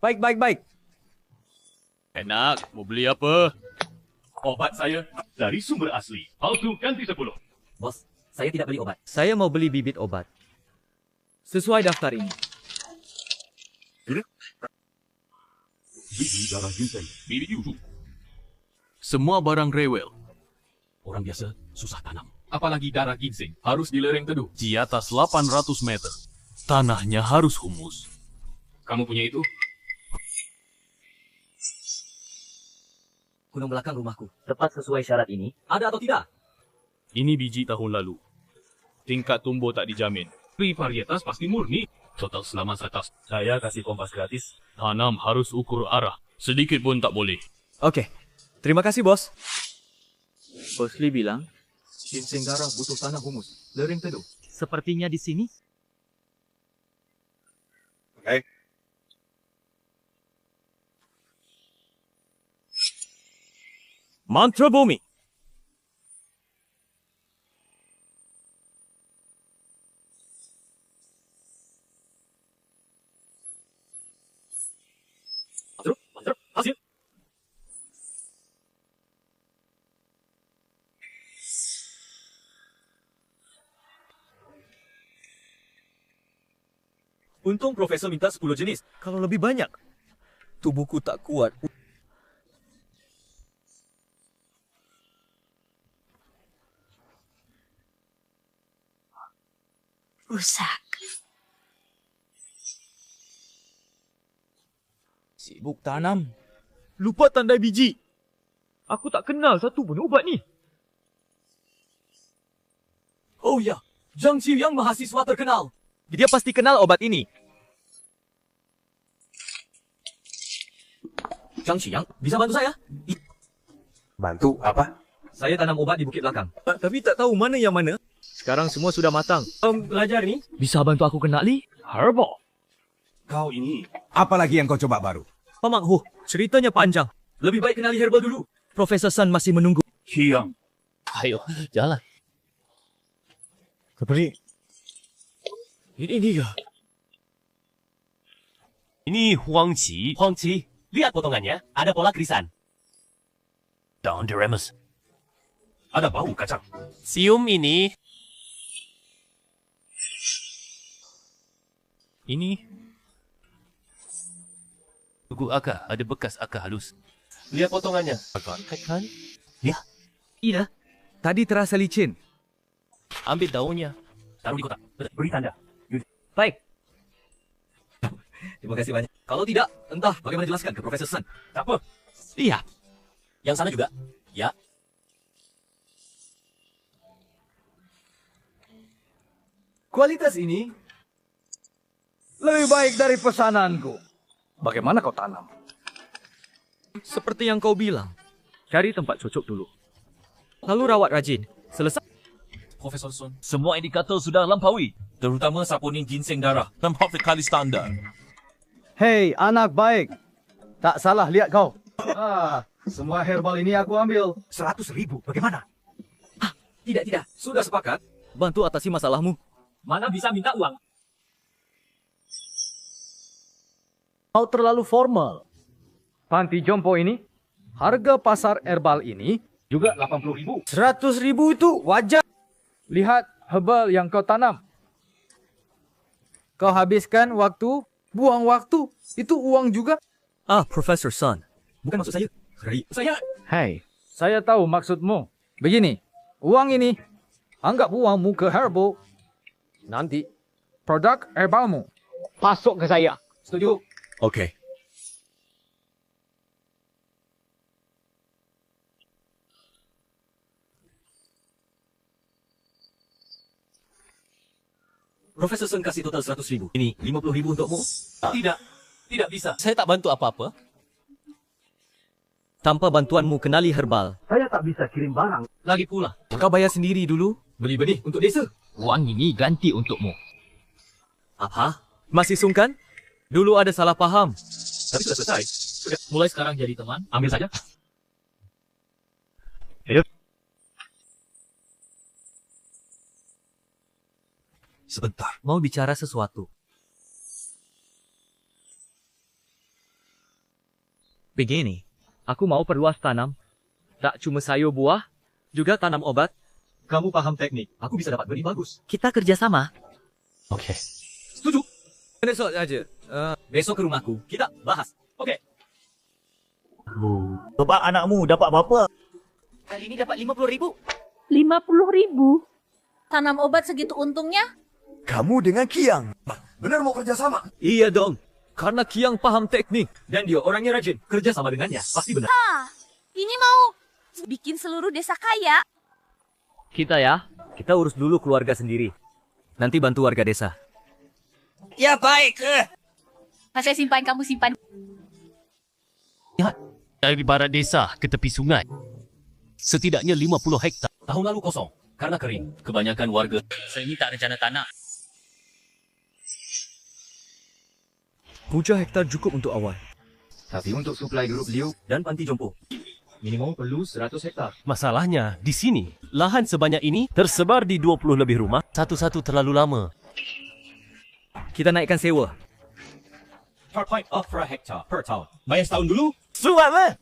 Baik. Enak, mau beli apa? Obat saya dari sumber asli. Palsu ganti 10. Bos, saya tidak beli obat. Saya mau beli bibit obat. Sesuai daftar ini. Bibit darah ginseng. Bibit yuzu. Semua barang rewel. Orang biasa susah tanam. Apalagi darah ginseng. Harus di lereng teduh. Di atas 800 meter. Tanahnya harus humus. Kamu punya itu? Gunung belakang rumahku. Tepat sesuai syarat ini. Ada atau tidak? Ini biji tahun lalu. Tingkat tumbuh tak dijamin. Pri varietas pasti murni. Total selama atas. Saya kasih kompas gratis. Tanam harus ukur arah. Sedikit pun tak boleh. Oke. Terima kasih, Bos. Bos Lee bilang, Ginseng darah butuh tanah humus. Lereng teduh. sepertinya di sini. Oke. Mantra bumi. Hasil. Untung Profesor minta 10 jenis. Kalau lebih banyak, tubuhku tak kuat. Rusak. Sibuk tanam. Lupa tandai biji. Aku tak kenal satu pun ubat ni. Oh ya, Zhang Xiuyang mahasiswa terkenal. Dia pasti kenal obat ini. Zhang Xiuyang, bisa bantu saya? Bantu apa? Saya tanam obat di bukit belakang. Tapi tak tahu mana yang mana. Sekarang semua sudah matang. Belajar ni? Bisa bantu aku kenal, Lee? Herbal. Kau ini. Apa lagi yang kau coba baru? Paman Hu, ceritanya panjang. Lebih baik kenali herbal dulu. Profesor Sun masih menunggu. Hiang. Ayo, jalan. Keperi. Ini dia. Ini Huang Qi. Huang Qi, lihat potongannya. Ada pola krisan. Daun diremes. Ada bau kacang. Sium ini. Ini. Tugu akar, ada bekas akar halus. Lihat potongannya. Agak kan? Ya. Iya. Tadi terasa licin. Ambil daunnya. Taruh di kotak. Beri tanda. Baik. Terima kasih banyak. Kalau tidak, entah bagaimana jelaskan ke Profesor Sun. Tak apa. Iya. Yang sana juga. Ya. Kualitas ini lebih baik dari pesananku. Bagaimana kau tanam? Seperti yang kau bilang. Cari tempat cocok dulu. Lalu rawat rajin. Selesai. Profesor Sun, semua indikator sudah lampaui. Terutama saponin ginseng darah. 6 kali standar. Hei, anak baik. Tak salah lihat kau. Semua herbal ini aku ambil. 100.000. Bagaimana? Tidak. Sudah sepakat. Bantu atasi masalahmu. Mana bisa minta uang? Kau terlalu formal. Panti jompo ini, harga pasar herbal ini juga 80.000. 100.000 itu wajar. Lihat herbal yang kau tanam. Kau habiskan waktu, buang waktu. Itu uang juga. Profesor Sun. Bukan maksud saya. Saya. Hei, saya tahu maksudmu. Begini, uang ini, anggap uangmu ke herbal. Nanti, produk herbalmu masuk ke saya. Setuju. Okey. Profesor Sun kasih total 100.000. Ini 50.000 untukmu. Tidak bisa. Saya tak bantu apa-apa. Tanpa bantuanmu kenali herbal. Saya tak bisa kirim barang. Lagi pula, Kau bayar sendiri dulu. beli benih untuk desa. Uang ini ganti untukmu. Apa? Masih sungkan? Dulu ada salah paham. Tapi sudah selesai. Mulai sekarang jadi teman. Ambil saja. Hidup. Sebentar. Mau bicara sesuatu. Begini, Aku mau perluas tanam. Tak cuma sayur buah, juga tanam obat. Kamu paham teknik. Aku bisa dapat benih bagus. Kita kerjasama. Okey. Setuju. Besok aja. Besok ke rumahku. Kita bahas. Okey. Sebab anakmu dapat berapa? Kali ini dapat 50,000. 50,000? Tanam obat segitu untungnya? Kamu dengan Kiang. Benar mau kerjasama? Iya dong. Karena Kiang paham teknik. Dan dia orangnya rajin. Kerja sama dengannya. Pasti benar. Ini mau bikin seluruh desa kaya. Kita urus dulu keluarga sendiri. Nanti bantu warga desa. Ya baik. Saya simpan, kamu simpan. Dari barat desa ke tepi sungai. Setidaknya 50 hektar. Tahun lalu kosong. Karena kering. Kebanyakan warga. Saya minta rencana tanah. 7 hektar cukup untuk awal. Tapi untuk suplai grup Liu dan panti jompo, minimum perlu 100 hektar. Masalahnya, di sini, lahan sebanyak ini tersebar di 20 lebih rumah. Satu-satu terlalu lama. Kita naikkan sewa. per hektar per tahun. Bayar setahun dulu. Suat mah.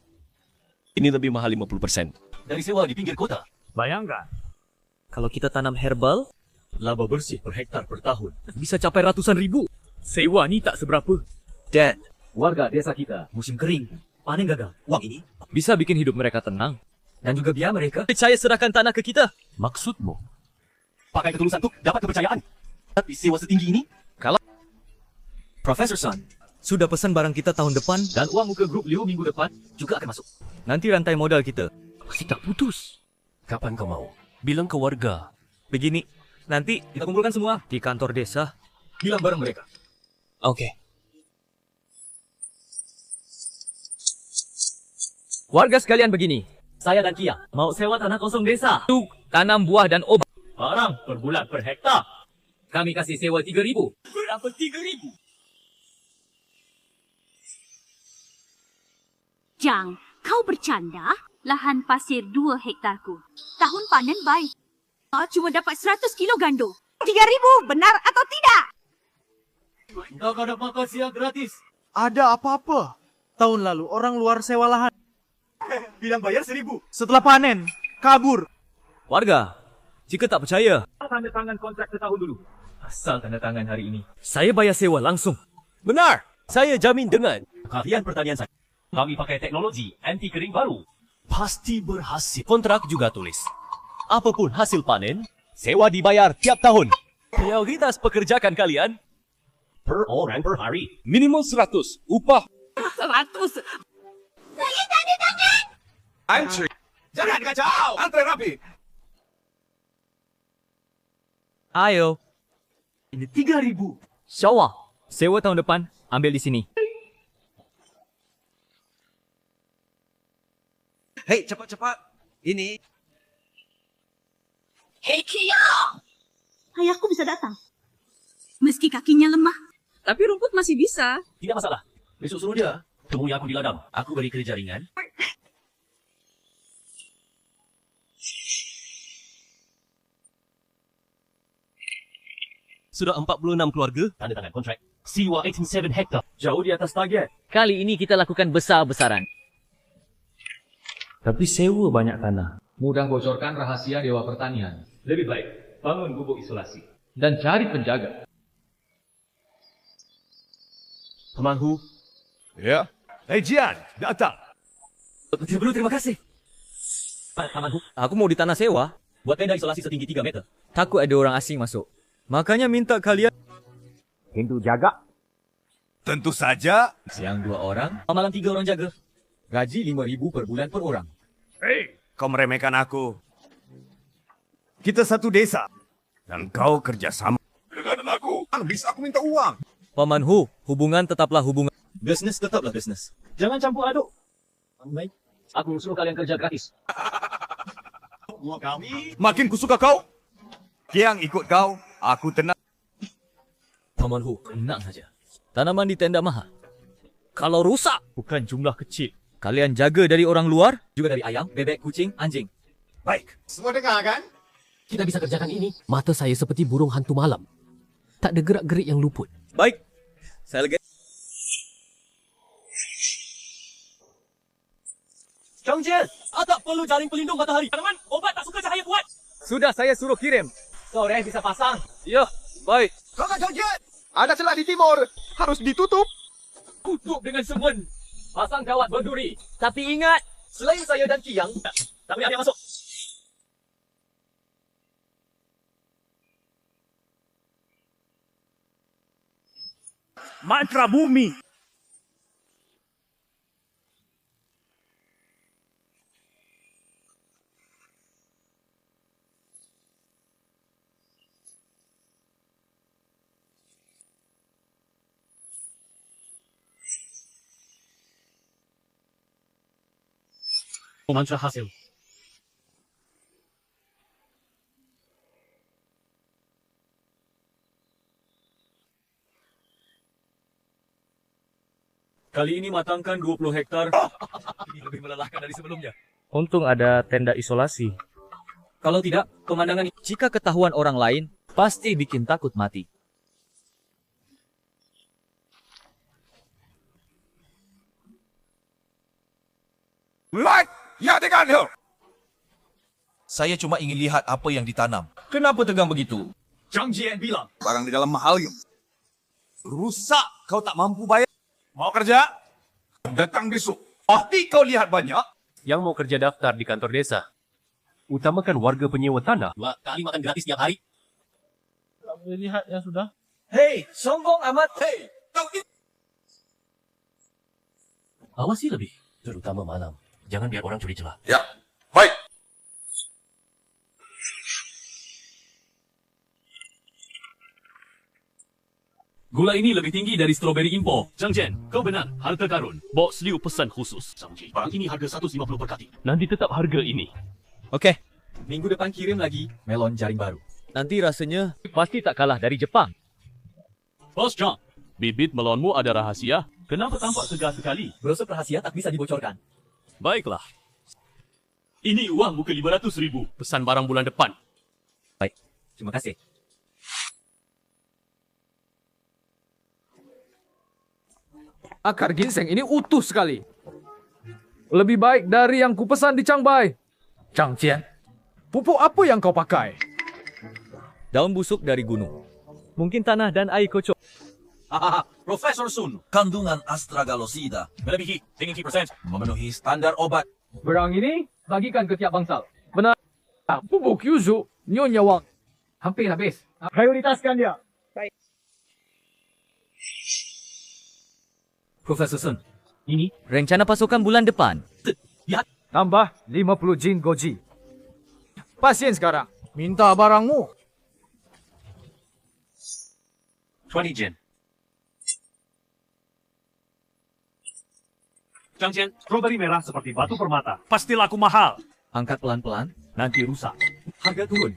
Ini lebih mahal 50%. Dari sewa di pinggir kota. Bayangkan. Kalau kita tanam herbal, laba bersih per hektar per tahun. Bisa capai ratusan ribu. Sewa ni tak seberapa. Dad, warga desa kita musim kering, panen gagal. Uang ini bisa bikin hidup mereka tenang. Dan juga biar mereka percaya serahkan tanah ke kita. Maksudmu? Pakai ketulusan tuh dapat kepercayaan. Tapi sewa setinggi ini, kalau Profesor Sun sudah pesan barang kita tahun depan dan uang muka grup Liu minggu depan juga akan masuk. Nanti rantai modal kita masih tak putus. Kapan kau mau? Bilang ke warga. Begini, nanti kita kumpulkan semua di kantor desa. Bilang bareng mereka. Okey. Warga sekalian begini. Saya dan Kia mau sewa tanah kosong desa. Tanam buah dan obat. Barang per bulan per hektar. Kami kasih sewa 3,000. Berapa 3,000? Jang, kau bercanda? Lahan pasir 2 hektarku. Tahun panen baik. Cuma dapat 100 kilo gandum. 3,000, benar atau tidak? Kau ada makan siang gratis. Ada apa-apa? Tahun lalu orang luar sewa lahan. Bilang bayar 1,000. Setelah panen, kabur. Warga, jika tak percaya, tanda tangan kontrak setahun dulu. Asal tanda tangan hari ini. Saya bayar sewa langsung. Benar. Saya jamin dengan keahlian pertanian saya. Kami pakai teknologi anti kering baru. Pasti berhasil. Kontrak juga tulis. Apapun hasil panen, sewa dibayar tiap tahun. Prioritas pekerjakan kalian per orang per hari. Minimum 100. Upah 100. Saya tanda tangan. Antri. Jangan kacau. Antri rapi. Ayo. Ini 3,000. Sewa. Sewa tahun depan. Ambil di sini. Hei, cepat-cepat. Ini. Hei Kia! Ayahku bisa datang. Meski kakinya lemah. Tapi rumput masih bisa. Tidak masalah. Besok suruh dia. Temui aku di ladang. Aku beri kerja ringan. Sudah 46 keluarga. Tanda tangan kontrak. Sewa 87 hektar. Jauh di atas target. Kali ini kita lakukan besar-besaran. Tapi sewa banyak tanah. Mudah bocorkan rahasia Dewa Pertanian. Lebih baik, bangun gubuk isolasi. Dan cari penjaga. Teman Hu. Ya. Hei Jian, datang. Bro, terima kasih. Teman Hu. Aku mau di tanah sewa. Buat tenda isolasi setinggi 3 meter. Takut ada orang asing masuk. Makanya minta kalian Hindu jaga. Tentu saja. Siang 2 orang, malam 3 orang jaga. Gaji 5,000 per bulan per orang. Hei, kau meremehkan aku. Kita satu desa. Dan kau kerjasama dengan aku. Bisa aku minta uang. Paman Hu, hubungan tetaplah hubungan. Bisnis tetaplah bisnis. Jangan campur aduk. Baik, aku suruh kalian kerja gratis. Makin kusuka kau. Kiang ikut kau, aku tenang. Paman Hu, tenang saja. Tanaman di tenda mahal. Kalau rusak, bukan jumlah kecil. Kalian jaga dari orang luar, juga dari ayam, bebek, kucing, anjing. Baik. Semua dengar kan? Kita bisa kerjakan ini. Mata saya seperti burung hantu malam. Tak ada gerak-gerik yang luput. Baik. Saya lega. Chang Jian, tak perlu jaring pelindung matahari. Tanaman, obat tak suka cahaya kuat. Sudah saya suruh kirim. Kau bisa pasang. Ya, baik. Kakak Chang Jian, ada celah di timur. Harus ditutup. Tutup dengan semen. Pasang kawat berduri. Tapi ingat, selain saya dan Kiang, tak boleh ada yang masuk. Mantra bumi. Mantra hasil. Kali ini matangkan 20 hektar. Ini lebih melelahkan dari sebelumnya. Untung ada tenda isolasi. Kalau tidak, pemandangan Jika ketahuan orang lain, pasti bikin takut mati. Light! Ya, dengan dia. Saya cuma ingin lihat apa yang ditanam. Kenapa tegang begitu? Chang Jian bilang. Barang di dalam mahal yuk. Rusak, kau tak mampu bayar. Mau kerja? Datang besok. Pasti kau lihat banyak. Yang mau kerja daftar di kantor desa. Utamakan warga penyewa tanah. 2 kali makan gratis tiap hari. Tak boleh lihat ya sudah. Hei, sombong amat. Hei, kau ini. Awasi lebih, terutama malam. Jangan biar orang curi celah. Ya, baik. Gula ini lebih tinggi dari stroberi impor. Chang Jian, kau benar. Harga karun. Box Liu pesan khusus. Chang Jian, barang ini harga 150 per kati. Nanti tetap harga ini. Okey, Minggu depan kirim lagi melon jaring baru. nanti rasanya pasti tak kalah dari Jepang. Bos Chang, bibit melonmu ada rahasia? Kenapa tampak segar sekali? Brosur rahasia tak bisa dibocorkan. Baiklah. Ini uang bukan 500,000. Pesan barang bulan depan. Baik, terima kasih. Akar ginseng ini utuh sekali. Lebih baik dari yang kupesan di Changbai. Chang Jian, pupuk apa yang kau pakai? Daun busuk dari gunung. Mungkin tanah dan air kocok. Profesor Sun, kandungan astragalosida Melebihi tinggi persen. memenuhi standar obat. Berang ini bagikan ke tiap bangsal. Benar. Pupuk yuzu, nyonya wang. Hampir habis. Prioritaskan dia. Baik. Profesor Sun, ini Rencana pasukan bulan depan. lihat. Tambah 50 jin goji. Pasien sekarang. Minta barangmu. 20 Jin. Chang Jian, stroberi merah seperti batu permata. Pasti laku mahal. Angkat pelan-pelan, nanti rusak. Harga turun.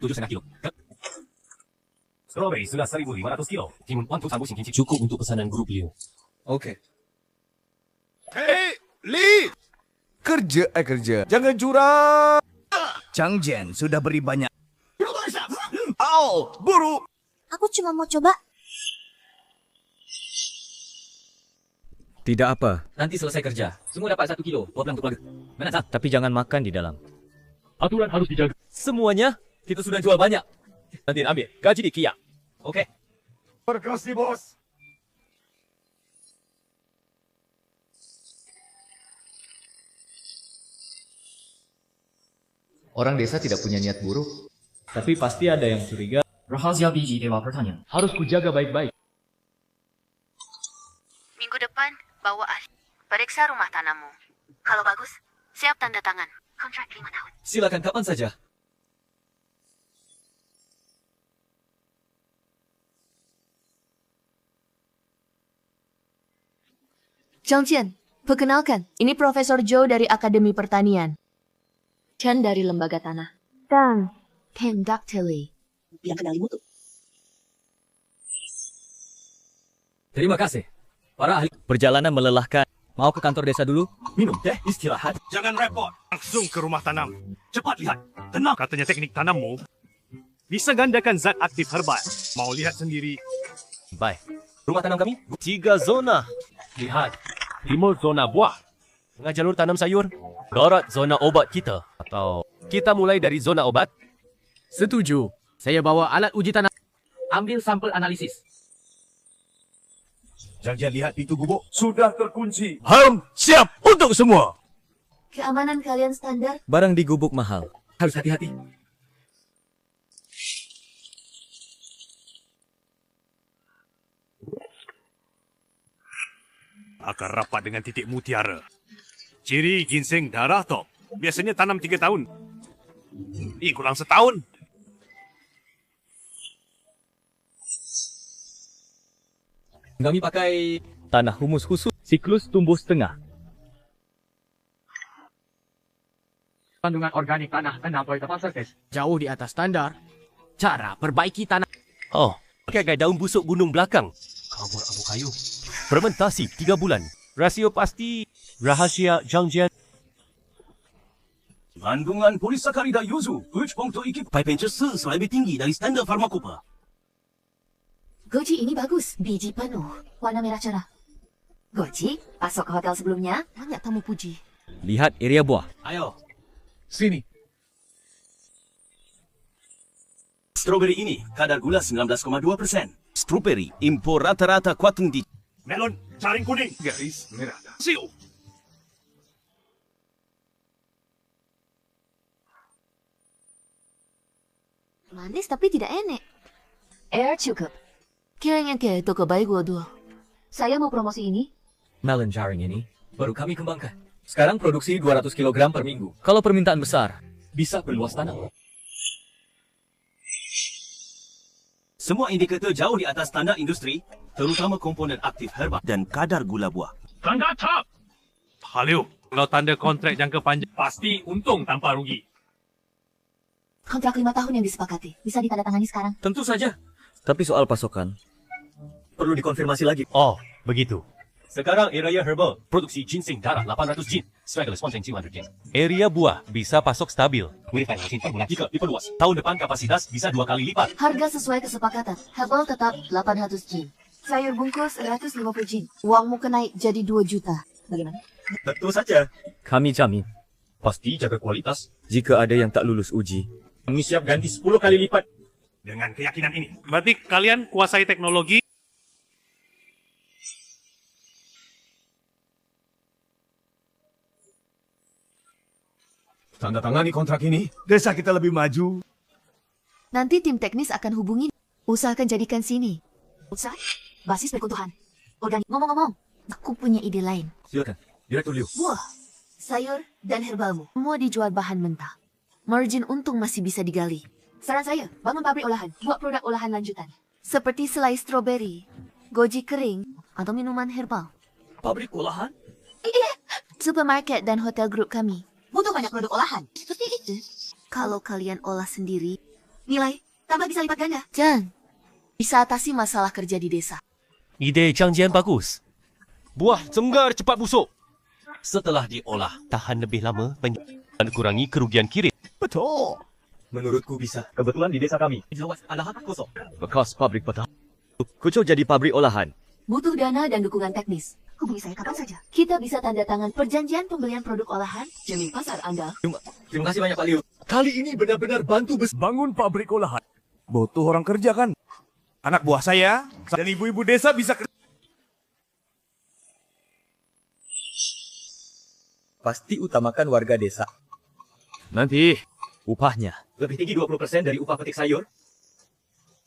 7,5 kilo. Strawberry sudah 1.500 kilo. Timun untuk sambung singkin cukup untuk pesanan grup Liu. Oke. Hei, Li! Kerja. Jangan curang. Chang Jian sudah beri banyak. Au, buru. Aku cuma mau coba. Tidak apa, Nanti selesai kerja, semua dapat 1 kilo. Bawa pulang untuk keluarga. Mana Sam? tapi jangan makan di dalam. Aturan harus dijaga. Semuanya kita sudah jual banyak. Nanti ambil gaji di Kia. Oke. Terima bos. Orang desa tidak punya niat buruk, tapi pasti ada yang curiga. Harus kujaga baik-baik. Minggu depan, bawa ahli. Periksa rumah tanammu. Kalau bagus, siap tanda tangan. Kontrak 5 tahun. Silakan kapan saja. Chang Jian, perkenalkan, ini Profesor Zhou dari Akademi Pertanian. Chen dari Lembaga Tanah. Dan Pendactyli. Yang kenali mutu. Terima kasih. Para ahli. Perjalanan melelahkan. Mau ke kantor desa dulu? Minum teh, istirahat. Jangan repot. Langsung ke rumah tanam. Cepat lihat. Tenang. Katanya teknik tanammu bisa gandakan zat aktif herbal. Mau lihat sendiri. Baik. Rumah tanam kami? 3 zona. Lihat. Timur zona buah. Tengah jalur tanam sayur. Garot zona obat kita. Atau kita mulai dari zona obat? Setuju. Saya bawa alat uji tanah. Ambil sampel analisis. Jangan lihat pintu gubuk. Sudah terkunci. Siap untuk semua. Keamanan kalian standar? Barang di gubuk mahal. Harus hati-hati. Akan rapat dengan titik mutiara. Ciri ginseng darah top. Biasanya tanam 3 tahun. Ini kurang setahun. Kami pakai tanah humus khusus. Siklus tumbuh setengah. Kandungan organik tanah 6.8%. Jauh di atas standar. Cara perbaiki tanah. Oh, pakai daun busuk gunung belakang. Kabur abu kayu. Fermentasi 3 bulan. Rasio pasti. Rahasia Zhangjian. Kandungan polisakarida yuzu 7.1 4% lebih tinggi dari standar farmakopa. Goji ini bagus. Biji penuh. Warna merah cerah. Goji, masuk ke hotel sebelumnya. Banyak tamu puji. Lihat area buah. Ayo. Sini. Strawberry ini kadar gula 19,2%. Strawberry impor rata-rata kuat tinggi. Melon, jaring kuning. Garis merah. Siu. Manis tapi tidak enak. Air cukup. Kiranya ke toko bayi gua dua. Saya mau promosi ini. Melon jaring ini baru kami kembangkan. Sekarang produksi 200 kg per minggu. Kalau permintaan besar, bisa perluas tanam. Semua indikator jauh di atas standar industri, terutama komponen aktif herba dan kadar gula buah. Tanda top. Halio, kalau tanda kontrak jangka panjang, pasti untung tanpa rugi. Kontrak 5 tahun yang disepakati. Bisa ditandatangani sekarang. Tentu saja. Tapi soal pasokan, perlu dikonfirmasi lagi. Oh, begitu. Sekarang area herbal, produksi ginseng darah 800 jin. Straggler sponsing 200 jin. Area buah bisa pasok stabil. Purified mesin per bulan jika diperluas. Tahun depan kapasitas bisa 2 kali lipat. Harga sesuai kesepakatan. Herbal tetap 800 jin. Sayur bungkus 150 jin. Uangmu naik jadi 2 juta. Bagaimana? Tentu saja. Kami jamin. Pasti jaga kualitas. Jika ada yang tak lulus uji, kami siap ganti 10 kali lipat. Dengan keyakinan ini, berarti kalian kuasai teknologi. Tanda tangani kontrak ini, desa kita lebih maju. Nanti tim teknis akan hubungi. Usahakan jadikan sini. Usaha? Basis perkuntuhan. Organik. Ngomong-ngomong, aku punya ide lain. Silakan, Direktur Liu. Buah, sayur, dan herbalmu. Semua dijual bahan mentah. Margin untung masih bisa digali. Saran saya, bangun pabrik olahan. Buat produk olahan lanjutan. Seperti selai stroberi, goji kering, atau minuman herbal. Pabrik olahan? Iya. Supermarket dan hotel grup kami butuh banyak produk olahan. Seperti itu. Kalau kalian olah sendiri, nilai tambah bisa lipat ganda. Jan, bisa atasi masalah kerja di desa. Ide Zhangjian bagus. Buah cenggar cepat busuk. Setelah diolah, tahan lebih lama dan kurangi kerugian kirim. Betul. Menurutku bisa. Kebetulan di desa kami, luas lahan kosong. Bekas pabrik petah. Kucuk jadi pabrik olahan. Butuh dana dan dukungan teknis. Hubungi saya kapan saja. Kita bisa tanda tangan perjanjian pembelian produk olahan. Jamin pasar Anda. Terima kasih banyak Pak Liu. Kali ini benar-benar bantu bangun pabrik olahan. Butuh orang kerja kan? Anak buah saya dan ibu-ibu desa bisa kerja. Pasti utamakan warga desa. Nanti upahnya lebih tinggi 20% dari upah petik sayur.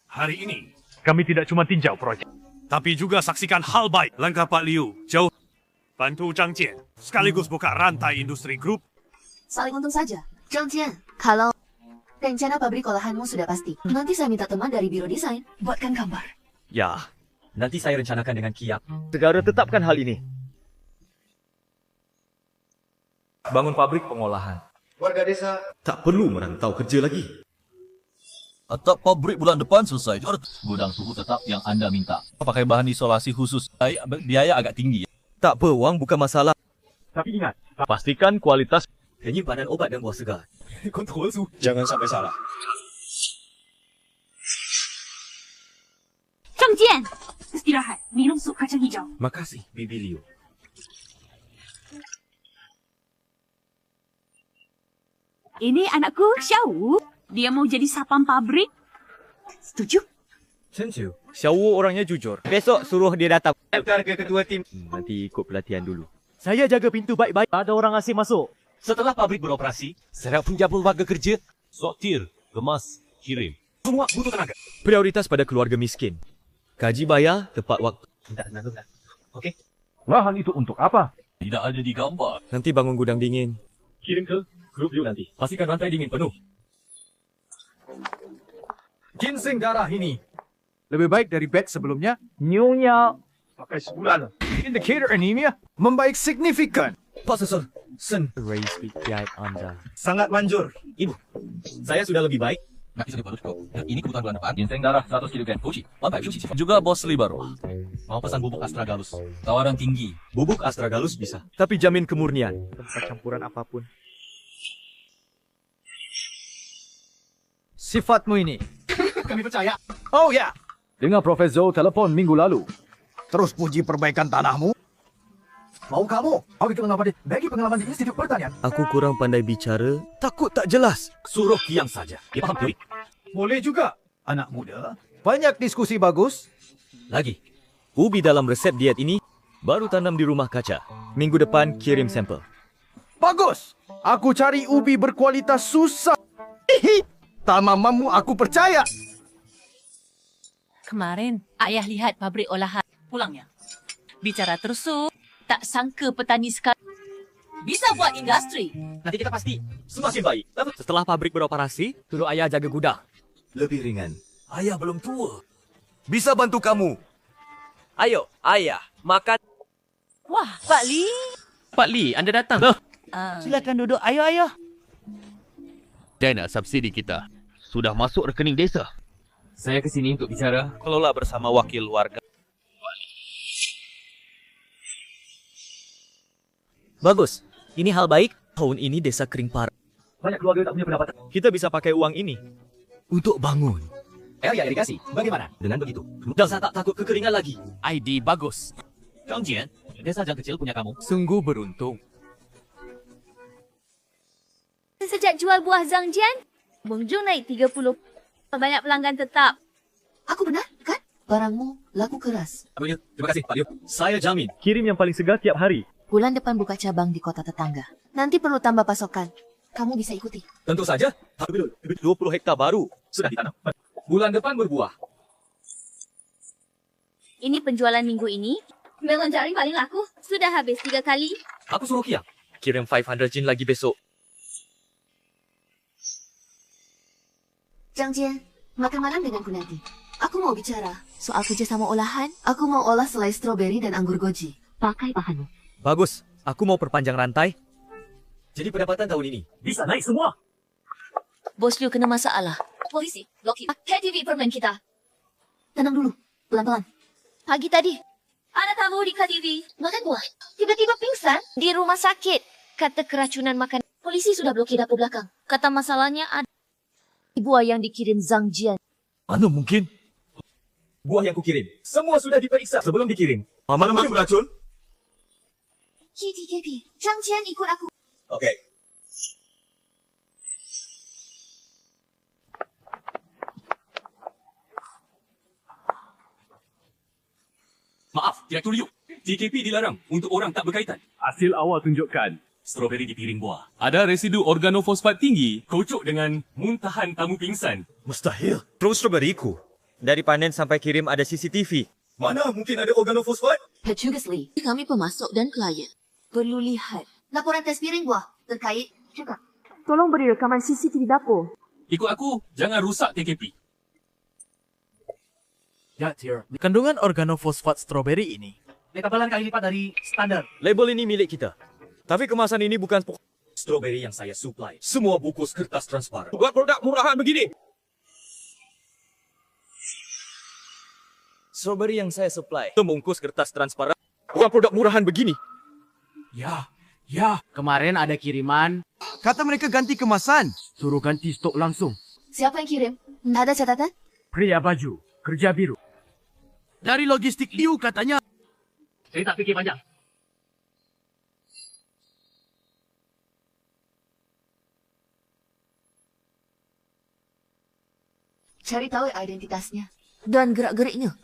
Hari ini, kami tidak cuma tinjau proyek, tapi juga saksikan hal baik. Langkah Pak Liu, jauh bantu Zhang Jian, sekaligus buka rantai industri grup. Saling untung saja. Zhang Jian, kalau rencana pabrik olahanmu sudah pasti, nanti saya minta teman dari biro desain buatkan gambar. Ya, nanti saya rencanakan dengan Kiap. Segera tetapkan hal ini. Bangun pabrik pengolahan. Warga desa tak perlu merantau kerja lagi. Atap pabrik bulan depan selesai. Gudang suhu tetap yang Anda minta. Pakai bahan isolasi khusus. Biaya agak tinggi. Tak apa, wang bukan masalah. Tapi ingat, pastikan kualitas penyimpanan obat dan buah segar. Kontrol suhu. Jangan sampai salah. Zhang Jian, istirahat. Minum sup kacang hijau. Makasih, Bibi Liu. Ini anakku, Xiao. Dia mau jadi sapam pabrik. Setuju? Senju. Xiao orangnya jujur. Besok suruh dia datang. Daftar ke ketua tim. Nanti ikut pelatihan dulu. Saya jaga pintu baik-baik. Ada orang asing masuk. Setelah pabrik beroperasi, serap penjabul warga kerja. Sortir, kemas, kirim. Semua butuh tenaga. Prioritas pada keluarga miskin. Gaji bayar tepat waktu. Bentar. Okey. Lahan itu untuk apa? Tidak ada di gambar. Nanti bangun gudang dingin. Kirim ke grup Liu nanti. Pastikan rantai dingin penuh. Ginseng darah ini lebih baik dari bed sebelumnya. Nyonya. Pakai sebulan. Indicator anemia membaik signifikan. Profesor Sen. Raise BPI anda. Sangat manjur. Ibu, saya sudah lebih baik. Nak bisa dibalut kau. Ini kebutuhan bulan depan. Ginseng darah 100 kg. Fuji. Lampai Fuji sifat. Juga Bosley baru. Mau pesan bubuk astragalus. Tawaran tinggi. Bubuk astragalus bisa. Tapi jamin kemurnian. Tanpa campuran apapun. Sifatmu ini. Kami percaya. Oh ya. Dengar Profesor telepon minggu lalu. Terus puji perbaikan tanahmu. Mau kamu? Bagi pengalaman di Institut Pertanian. Aku kurang pandai bicara. Takut tak jelas. Suruh Kiang saja. Dia paham teori. Boleh juga. Anak muda. Banyak diskusi bagus. Lagi. Ubi dalam resep diet ini baru tanam di rumah kaca. Minggu depan kirim sampel. Bagus. Aku cari ubi berkualitas susah. Hihi. Tanamanmu aku percaya. Kemarin, ayah lihat pabrik olahan. Pulangnya. Bicara terus, tak sangka petani sekarang bisa buat industri. Nanti kita pasti semakin baik. Setelah pabrik beroperasi, suruh ayah jaga gudang. Lebih ringan. Ayah belum tua. Bisa bantu kamu. Ayo, ayah, makan. Wah, Pak Li. Pak Li, anda datang. Silakan duduk. Ayo, ayah. Dana subsidi kita sudah masuk rekening desa. Saya ke sini untuk bicara. Kelola bersama wakil warga. Bagus. Ini hal baik. Tahun ini desa kering parah. Banyak keluarga tak punya pendapatan. Kita bisa pakai uang ini untuk bangun. Area irigasi. Bagaimana? Dengan begitu, desa tak takut kekeringan lagi. ID bagus. Kang Jian, desa jang kecil punya kamu. Sungguh beruntung. Sejak jual buah Zhangjian, Bongjong naik 30. Banyak pelanggan tetap. Aku benar, kan? Barangmu laku keras. Terima kasih, Pak Liu. Saya jamin. Kirim yang paling segar tiap hari. Bulan depan buka cabang di kota tetangga. Nanti perlu tambah pasokan. Kamu bisa ikuti. Tentu saja. 20 hektar baru sudah ditanam. Bulan depan berbuah. Ini penjualan minggu ini. Melon jaring paling laku. Sudah habis 3 kali. Aku suruh Kiang. Kirim 500 jin lagi besok. Zhang Jian, makan malam denganku nanti. Aku mau bicara soal kerjasama olahan. Aku mau olah selai stroberi dan anggur goji. Pakai bahanmu. Bagus. Aku mau perpanjang rantai. Jadi pendapatan tahun ini bisa naik semua. Bos Liu kena masalah. Polisi, Loki. KTV permen kita. Tenang dulu. Pelan-pelan. Pagi tadi, ada tamu di KTV. Makan buah. Tiba-tiba pingsan di rumah sakit. Kata keracunan makan. Polisi sudah blokir dapur belakang. Kata masalahnya ada buah yang dikirim Zhang Jian. Mana mungkin? Buah yang kukirim. Semua sudah diperiksa sebelum dikirim. Mana mungkin beracun? KTV, Zhang Jian ikut aku. Okey. Maaf, Direktur Liu. TKP dilarang untuk orang tak berkaitan. Hasil awal tunjukkan. Stroberi dipiring buah. Ada residu organofosfat tinggi, kocok dengan muntahan tamu pingsan. Mustahil. Terus stroberiku. Dari panen sampai kirim ada CCTV. Mana mungkin ada organofosfat? Petugas Lee, kami pemasok dan klien. Perlu lihat. Laporan tes piring buah terkait juga. Tolong beri rekaman CCTV dapur. Ikut aku, jangan rusak TKP. Ya, Tir. Kandungan organofosfat stroberi ini dekabalan kali lipat dari standar. Label ini milik kita. Tapi kemasan ini bukan stroberi yang saya supply. Semua bungkus kertas transparan. Buat produk murahan begini. Stroberi yang saya supply. Membungkus kertas transparan. Bukan produk murahan begini. Ya. Kemarin ada kiriman. Kata mereka ganti kemasan. Suruh ganti stok langsung. Siapa yang kirim? Ada catatan? Pria baju, kerja biru. Dari logistik Liu katanya. Saya tak fikir panjang. Cari tahu identitasnya dan gerak-geriknya.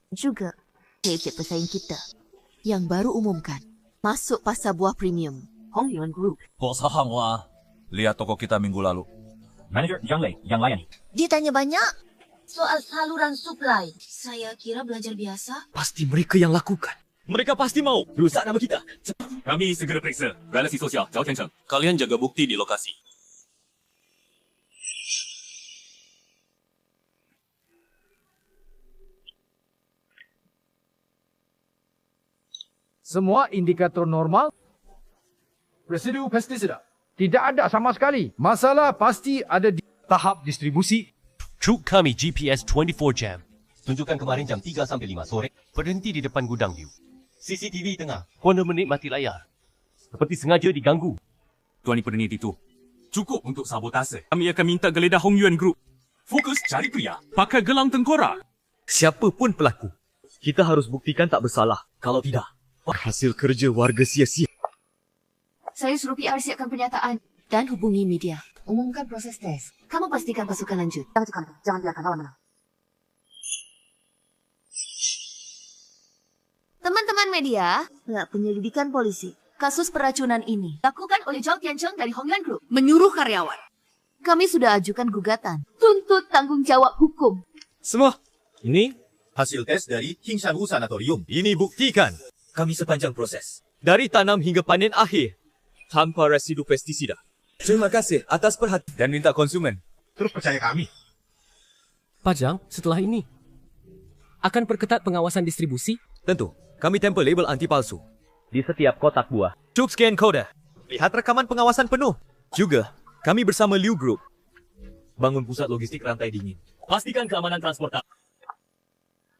Juga tiap pesaing kita yang baru umumkan masuk pasar buah premium. Hong Yuan Group. Bos Hang Wah. Lihat toko kita minggu lalu. Manager Yang Lei yang layani. Dia tanya banyak soal saluran supply. Saya kira belajar biasa. Pasti mereka yang lakukan. Mereka pasti mau rusak nama kita. Kami segera periksa. Relasi sosial, Zhao Tiancheng. Kalian jaga bukti di lokasi. Semua indikator normal. Residu pestisida tidak ada sama sekali. Masalah pasti ada di tahap distribusi. Truk kami GPS 24 jam. Tunjukkan kemarin jam 3 sampai 5 sore. Berhenti di depan gudang Liu. CCTV tengah. Corner menikmati layar. Seperti sengaja diganggu. Tuan peneliti itu cukup untuk sabotase. Kami akan minta geledah Hong Yuan Group. Fokus cari pria. Pakai gelang tengkorak. Siapa pun pelaku, kita harus buktikan tak bersalah. Kalau tidak, hasil kerja warga sia-sia. Saya suruh PR siapkan pernyataan dan hubungi media. Umumkan proses tes. Kamu pastikan pasukan lanjut. Jangan biarkan lawan menang. Teman-teman media, penyelidikan polisi. Kasus peracunan ini dilakukan oleh Zhao Tiancheng dari Hong Yuan Group. Menyuruh karyawan. Kami sudah ajukan gugatan. Tuntut tanggung jawab hukum. Semua. Ini hasil tes dari Hingshan Wu Sanatorium. Ini buktikan kami sepanjang proses. Dari tanam hingga panen akhir. Tanpa residu pestisida. Terima kasih atas perhatian dan minta konsumen terus percaya kami. Pajang, setelah ini akan perketat pengawasan distribusi? Tentu, kami tempel label anti palsu di setiap kotak buah. Cuk scan kode. Lihat rekaman pengawasan penuh. Juga, kami bersama Liu Group bangun pusat logistik rantai dingin. Pastikan keamanan transportasi.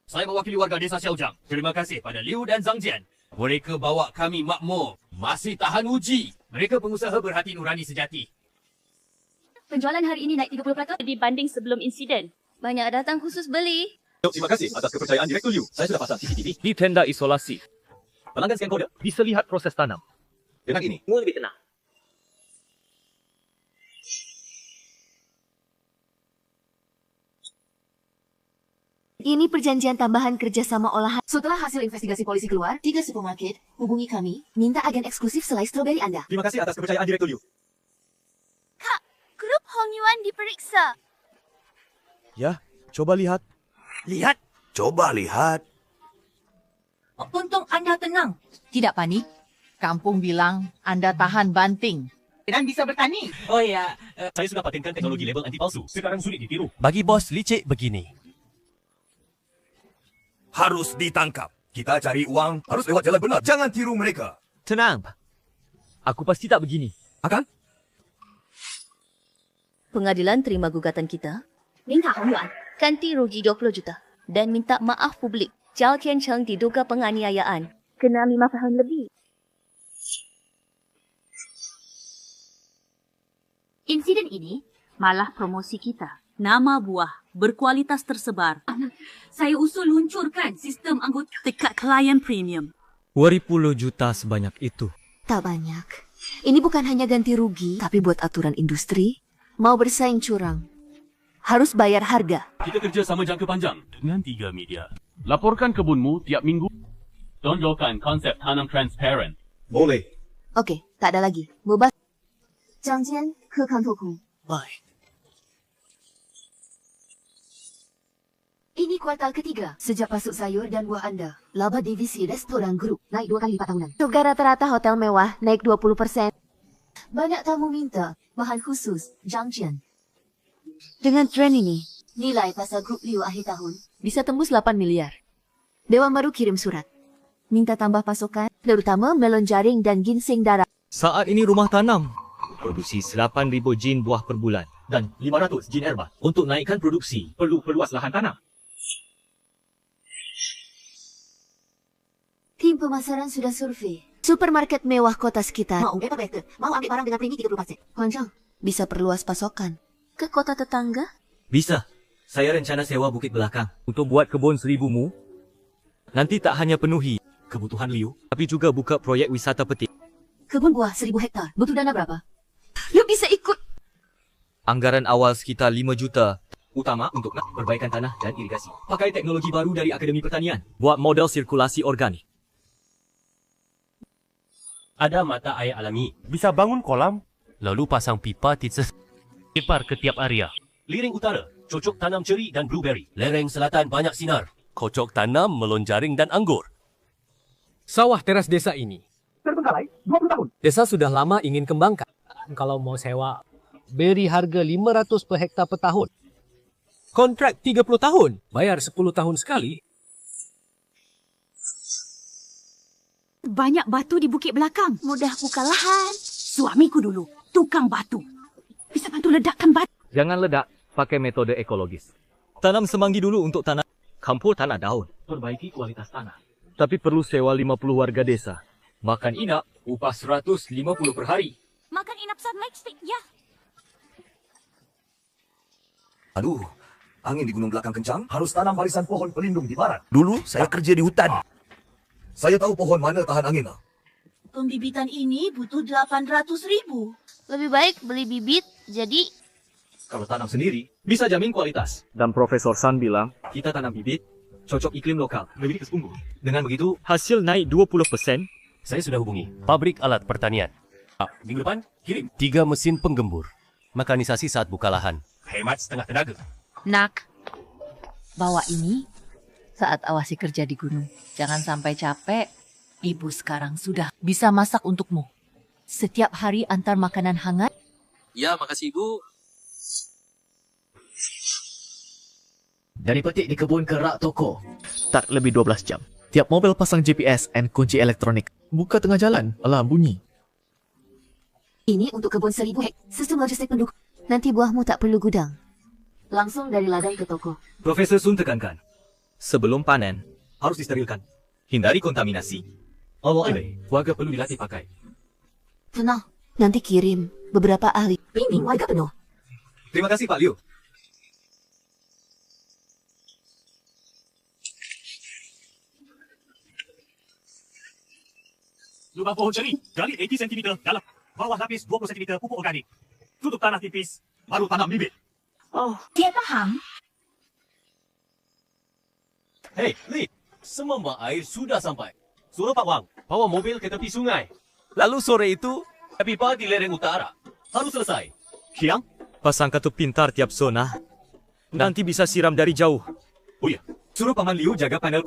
Saya mewakili warga desa Xiaojiang. Terima kasih pada Liu dan Zhang Jian. Mereka bawa kami makmur. Masih tahan uji. Mereka pengusaha berhati nurani sejati. Penjualan hari ini naik 30% dibanding sebelum insiden. Banyak datang khusus beli. Terima kasih atas kepercayaan Direktur Liu. Saya sudah pasang CCTV. Di tenda isolasi. Pelanggan scan kode. Bisa lihat proses tanam. Dengan ini. Semua lebih tenang. Ini perjanjian tambahan kerjasama olahan. Setelah hasil investigasi polisi keluar, 3 supermarket hubungi kami, minta agen eksklusif selai stroberi Anda. Terima kasih atas kepercayaan Direktur Liu. Kak, grup Hong Yuan diperiksa. Ya, coba lihat. Lihat. Coba lihat. Untung Anda tenang. Tidak panik. Kampung bilang Anda tahan banting. Dan bisa bertani. Oh ya, saya sudah patenkan teknologi label anti palsu. Sekarang sulit ditiru. Bagi bos licik begini. Harus ditangkap. Kita cari uang, harus lewat jalan benar. Jangan tiru mereka. Tenang. Aku pasti tak begini. Akan? Pengadilan terima gugatan kita. Minta Hong Yuan ganti rugi 20 juta. Dan minta maaf publik. Zhao Tiancheng diduga penganiayaan. Kena 5 tahun lebih. Insiden ini malah promosi kita. Nama buah berkualitas tersebar. Saya usul luncurkan sistem anggota dekat klien premium. 20 juta sebanyak itu. Tak banyak. Ini bukan hanya ganti rugi, tapi buat aturan industri. Mau bersaing curang, harus bayar harga. Kita kerja sama jangka panjang dengan 3 media. Laporkan kebunmu tiap minggu. Tonjolkan konsep tanam transparent. Boleh. Okey, tak ada lagi. Mubah. Zhang Jian, Kekang Tokung. Baik. Ini kuartal ketiga sejak pasuk sayur dan buah anda. Laba divisi restoran grup naik 2 kali lipat tahunan. Harga rata-rata hotel mewah naik 20%. Banyak tamu minta bahan khusus Zhang Jian. Dengan tren ini, nilai pasar grup Liu akhir tahun bisa tembus 8 miliar. Dewan baru kirim surat. Minta tambah pasokan, terutama melon jaring dan ginseng darah. Saat ini rumah tanam produksi 8,000 jin buah per bulan. Dan 500 jin herba. Untuk naikkan produksi, perlu perluas lahan tanam. Tim pemasaran sudah survei. Supermarket mewah kota sekitar. Mau better. Mau ambil barang dengan premi 30%. Huanzhang, bisa perluas pasokan ke kota tetangga? Bisa. Saya rencana sewa bukit belakang untuk buat kebun 1000 mu. Nanti tak hanya penuhi kebutuhan Liu, tapi juga buka proyek wisata petik. Kebun buah 1000 hektar. Butuh dana berapa? Liu bisa ikut. Anggaran awal sekitar 5 juta. utama untuk perbaikan tanah dan irigasi. Pakai teknologi baru dari Akademi Pertanian. Buat model sirkulasi organik. Ada mata air alami. Bisa bangun kolam. Lalu pasang pipa tipar ke tiap area. Liring utara, cocok tanam ceri dan blueberry. Lereng selatan banyak sinar. Cocok tanam melon jaring dan anggur. Sawah teras desa ini Terbengkalai 20 tahun. desa sudah lama ingin kembangkan. Kalau mau sewa, beri harga 500 per hektar per tahun. Kontrak 30 tahun, bayar 10 tahun sekali. Banyak batu di bukit belakang. Mudah buka lahan. Suamiku dulu, tukang batu. Bisa bantu ledakkan batu. Jangan ledak, pakai metode ekologis. Tanam semanggi dulu untuk tanah. Kampur tanah daun. Perbaiki kualitas tanah. Tapi perlu sewa 50 warga desa. Makan inap, upah 150 per hari. Makan inap saat naik stick, ya. Aduh, angin di gunung belakang kencang, harus tanam barisan pohon pelindung di barat. Dulu saya kerja di hutan. Saya tahu pohon mana tahan angin. Pembibitan ini butuh 800.000. Lebih baik beli bibit, jadi Kalau tanam sendiri, bisa jamin kualitas. Dan Profesor San bilang, kita tanam bibit, cocok iklim lokal, lebih ke sungguh. Dengan begitu, hasil naik 20%. Saya sudah hubungi pabrik alat pertanian. Minggu depan, kirim 3 mesin penggembur. Mekanisasi saat buka lahan. Hemat setengah tenaga. Nak, bawa ini saat awasi kerja di gunung. Jangan sampai capek. Ibu sekarang sudah bisa masak untukmu. Setiap hari antar makanan hangat. Ya, makasih Ibu. Dari petik di kebun ke rak toko. Tak lebih 12 jam. Tiap mobil pasang GPS dan kunci elektronik. Buka tengah jalan, alarm bunyi. ini untuk kebun 1000 hektar. Sistem logistik pendukung. Nanti buahmu tak perlu gudang. Langsung dari ladang ke toko. Profesor Sun tekankan, sebelum panen, harus disterilkan. Hindari kontaminasi. Oleh, warga perlu dilatih pakai. Tenang, nanti kirim beberapa ahli. Bimbing warga penuh. Terima kasih Pak Liu. Lubang pohon ceri, gali 80 cm dalam. Bawah lapis 20 cm pupuk organik. Tutup tanah tipis, baru tanam bibit. Oh, dia paham. Hei, Li, semua air sudah sampai. Suruh Pak Wang bawa mobil ke tepi sungai. Lalu sore itu, pipa di lereng utara. Harus selesai. Siang, pasang katup pintar tiap zona. Nanti bisa siram dari jauh. Oh ya, suruh Paman Liu jaga panel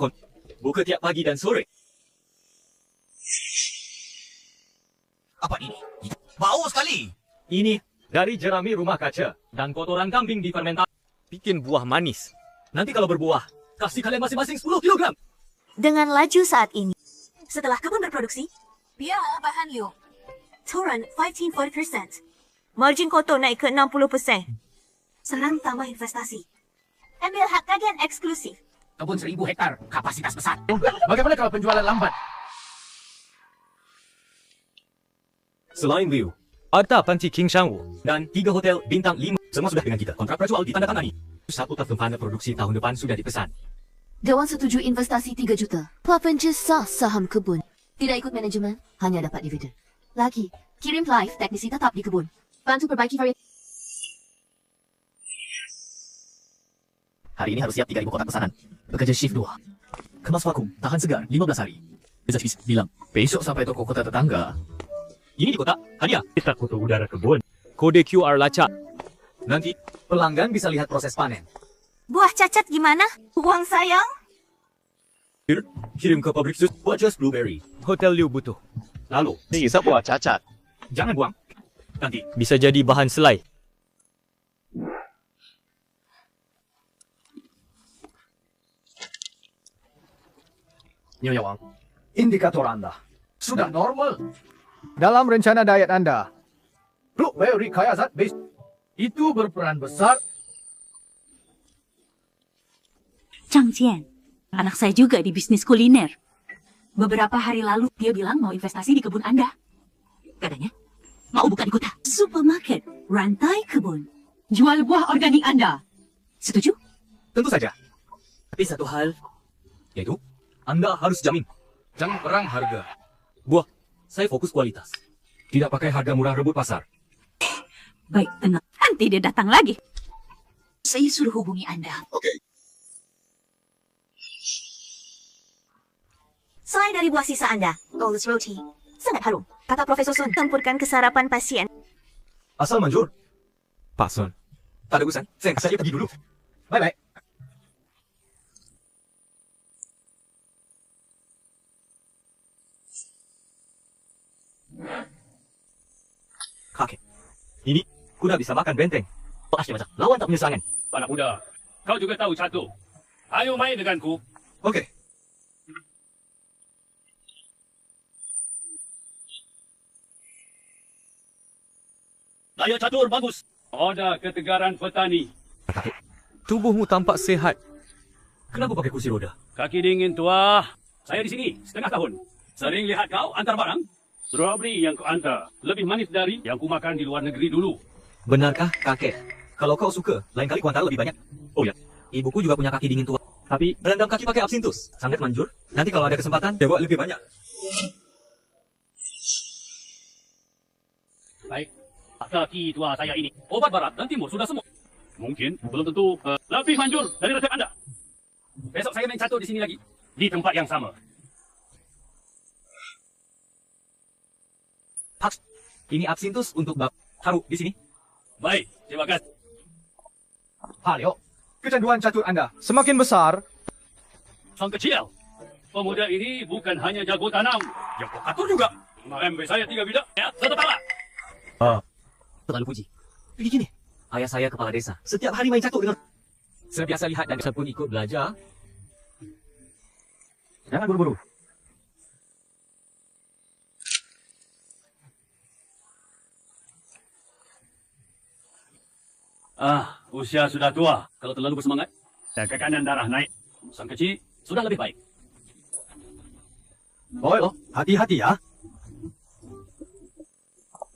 buka tiap pagi dan sore. Apa ini? Bau sekali. Ini dari jerami rumah kaca dan kotoran kambing difermentasi. Bikin buah manis. Nanti kalau berbuah, kasih kalian masing-masing 10 kg. Dengan laju saat ini, setelah kebun berproduksi, biar bahan Liu turun 15-40%. Margin kotor naik ke 60%. Sekarang tambah investasi. Ambil hak kajian eksklusif. Kebun 1000 hektar, kapasitas besar. Bagaimana kalau penjualan lambat? Selain Liu, ada Panci King Shangwu dan 3 hotel bintang 5. Semua sudah dengan kita. Kontrak prajual ditandatangani. 1 tahun produksi tahun depan sudah dipesan. Dewan setuju investasi 3 juta. Pelapanja sah saham kebun. Tidak ikut manajemen, hanya dapat dividen. Lagi, kirim live teknisi tetap di kebun. Bantu perbaiki varian. Hari ini harus siap 3.000 kotak pesanan. Bekerja shift 2. Kemas vakum, tahan segar 15 hari. Rezeki bilang, besok sampai toko kota tetangga. Ini di kota, hadiah. Kita foto udara kebun. Kode QR lacak. Nanti pelanggan bisa lihat proses panen. Buah cacat gimana? Uang sayang? Kirim ke pabrik sus buat just blueberry. Hotel Liu butuh. Lalu, bisa buah cacat. Jangan buang. Nanti bisa jadi bahan selai. Nyonya Wang, indikator Anda sudah normal. Dalam rencana diet Anda, blueberry kaya zat base itu berperan besar. Chang Jian, anak saya juga di bisnis kuliner. Beberapa hari lalu dia bilang mau investasi di kebun Anda. Katanya, mau buka di kota. Supermarket, rantai kebun. Jual buah organik Anda. Setuju? Tentu saja. Tapi satu hal, yaitu Anda harus jamin. Jangan perang harga. Buah, saya fokus kualitas. Tidak pakai harga murah rebut pasar. Baik, tenang. Nanti dia datang lagi. Saya suruh hubungi Anda. Okey. Selain dari buah sisa Anda, Gold's Roti, sangat harum. Kata Profesor Sun, campurkan kesarapan pasien. Asal manjur. Pak Sun. Tak ada urusan. Saya pergi dulu. Bye-bye. Kakek, ini kuda bisa makan benteng. Asyik macam lawan tak punya serangan. Anak muda, kau juga tahu catur. Ayo main denganku. Okey. Daya catur bagus. Oda ketegaran petani. Tubuhmu tampak sihat. Kenapa pakai kursi roda? Kaki dingin tua. Saya di sini setengah tahun. Sering lihat kau antar barang. Strawberry yang kau antar lebih manis dari yang ku makan di luar negeri dulu. Benarkah, kakek? Kalau kau suka, lain kali ku hantar lebih banyak. Oh ya, ibuku juga punya kaki dingin tua. Tapi rendam kaki pakai absintus. Sangat manjur. Nanti kalau ada kesempatan, dia buat lebih banyak. Baik. Kaki tua saya ini. Obat barat dan timur sudah semua. Mungkin belum tentu lebih manjur dari resep Anda. Besok saya main catur di sini lagi. Di tempat yang sama. Haks, ini absintus untuk bab. Taruh di sini. Baik, terima kasih. Halio, kecanduan catur Anda semakin besar. Sang kecil. Pemuda ini bukan hanya jago tanam. Jago catur juga. MB saya 3 bidang. Ya, satu pala. Terlalu puji. Begini, ayah saya kepala desa. Setiap hari main catur dengan... Saya biasa lihat dan saya pun ikut belajar. Jangan buru-buru. Usia sudah tua. Kalau terlalu bersemangat, tekanan darah naik. Sang kecil sudah lebih baik. Oh, hati-hati ya.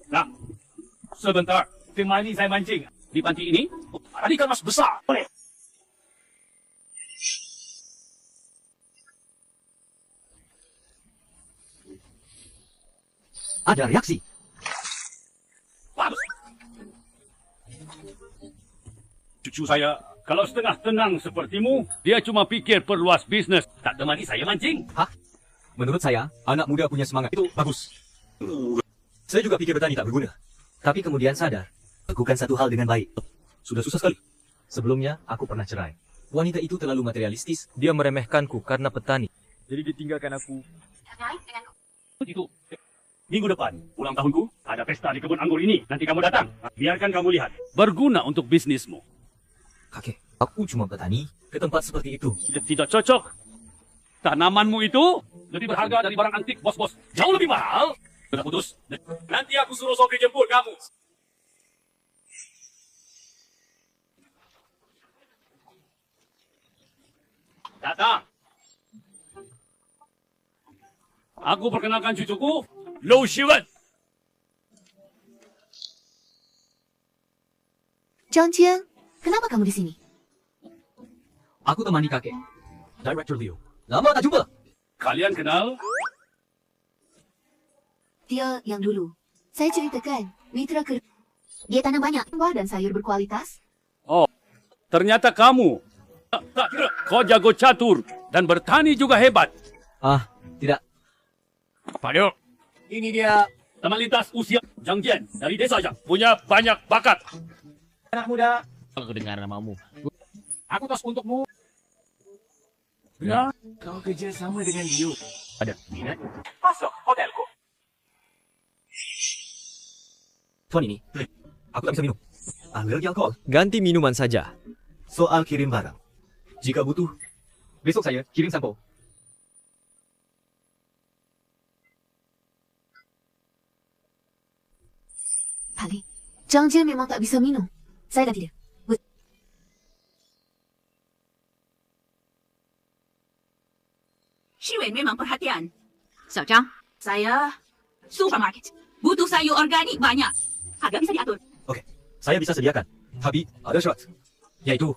Nah, sebentar. Tema ini saya mancing. Di panti ini, ada ikan mas besar. Boleh. Ada reaksi. Bagus. Cucu saya, kalau setengah tenang sepertimu, dia cuma pikir perluas bisnes. Tak temani saya mancing. Hah? Menurut saya, anak muda punya semangat itu bagus. Saya juga pikir bertani tak berguna. Tapi kemudian sadar, lakukan satu hal dengan baik. Sudah susah sekali. Sebelumnya, aku pernah cerai. Wanita itu terlalu materialistis. Dia meremehkanku karena petani. Jadi ditinggalkan aku. Itu. Minggu depan, ulang tahunku, ada pesta di kebun anggur ini. Nanti kamu datang. Biarkan kamu lihat. Berguna untuk bisnismu. Kakek, aku cuma petani ke tempat seperti itu. Tidak cocok. Tanamanmu itu lebih berharga dari barang antik, bos-bos. Jauh lebih mahal. Sudah putus. Nanti aku suruh Sobri jemput kamu. Datang. Aku perkenalkan cucuku, Lou Shiwen. Zhang Jian, kenapa kamu di sini? Aku temani kakek. Director Liu. Lama tak jumpa. Kalian kenal? Dia yang dulu. Saya ceritakan, mitra kerja. Dia tanam banyak buah dan sayur berkualitas. Oh, ternyata kamu. Tak kira kau jago catur dan bertani juga hebat. Tidak. Pak Liu, ini dia teman lintas usia Zhang Jian dari desa Zhang. Punya banyak bakat. Anak muda. Aku dengar namamu. Aku tos untukmu. Ya, kau kerja sama dengan Liu. Ada minat? Masuk hotelku. Tuan ini, aku tak bisa minum. Alergi alkohol. Ganti minuman saja. Soal kirim barang. Jika butuh, besok saya kirim sampel. Pali, Zhang Jian memang tak bisa minum. Saya dah tidak. Shiwen memang perhatian. Xiaozhang, saya supermarket. Butuh sayur organik banyak. Harga bisa diatur. Okey, saya bisa sediakan. Tapi ada syarat. Yaitu,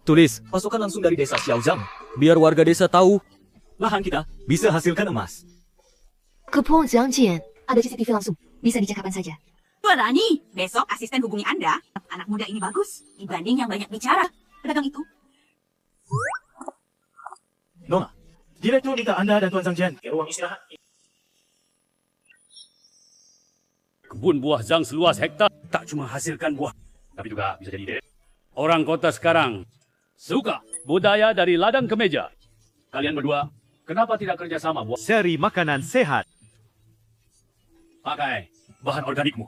tulis pasokan langsung dari desa Xiaozhang. Biar warga desa tahu lahan kita bisa hasilkan emas. Kebun Zhang Jian ada CCTV langsung. Bisa dicek kapan saja. Berani, besok asisten hubungi Anda. Anak muda ini bagus dibanding yang banyak bicara. Pedagang itu. Nona, Direktur minta Anda dan Tuan Zhang Jian ke ruang istirahat. Kebun buah Zhang seluas hektar tak cuma hasilkan buah, tapi juga bisa jadi dek. Orang kota sekarang suka budaya dari ladang ke meja. Kalian berdua, kenapa tidak kerjasama buat seri makanan sehat? Pakai bahan organikmu.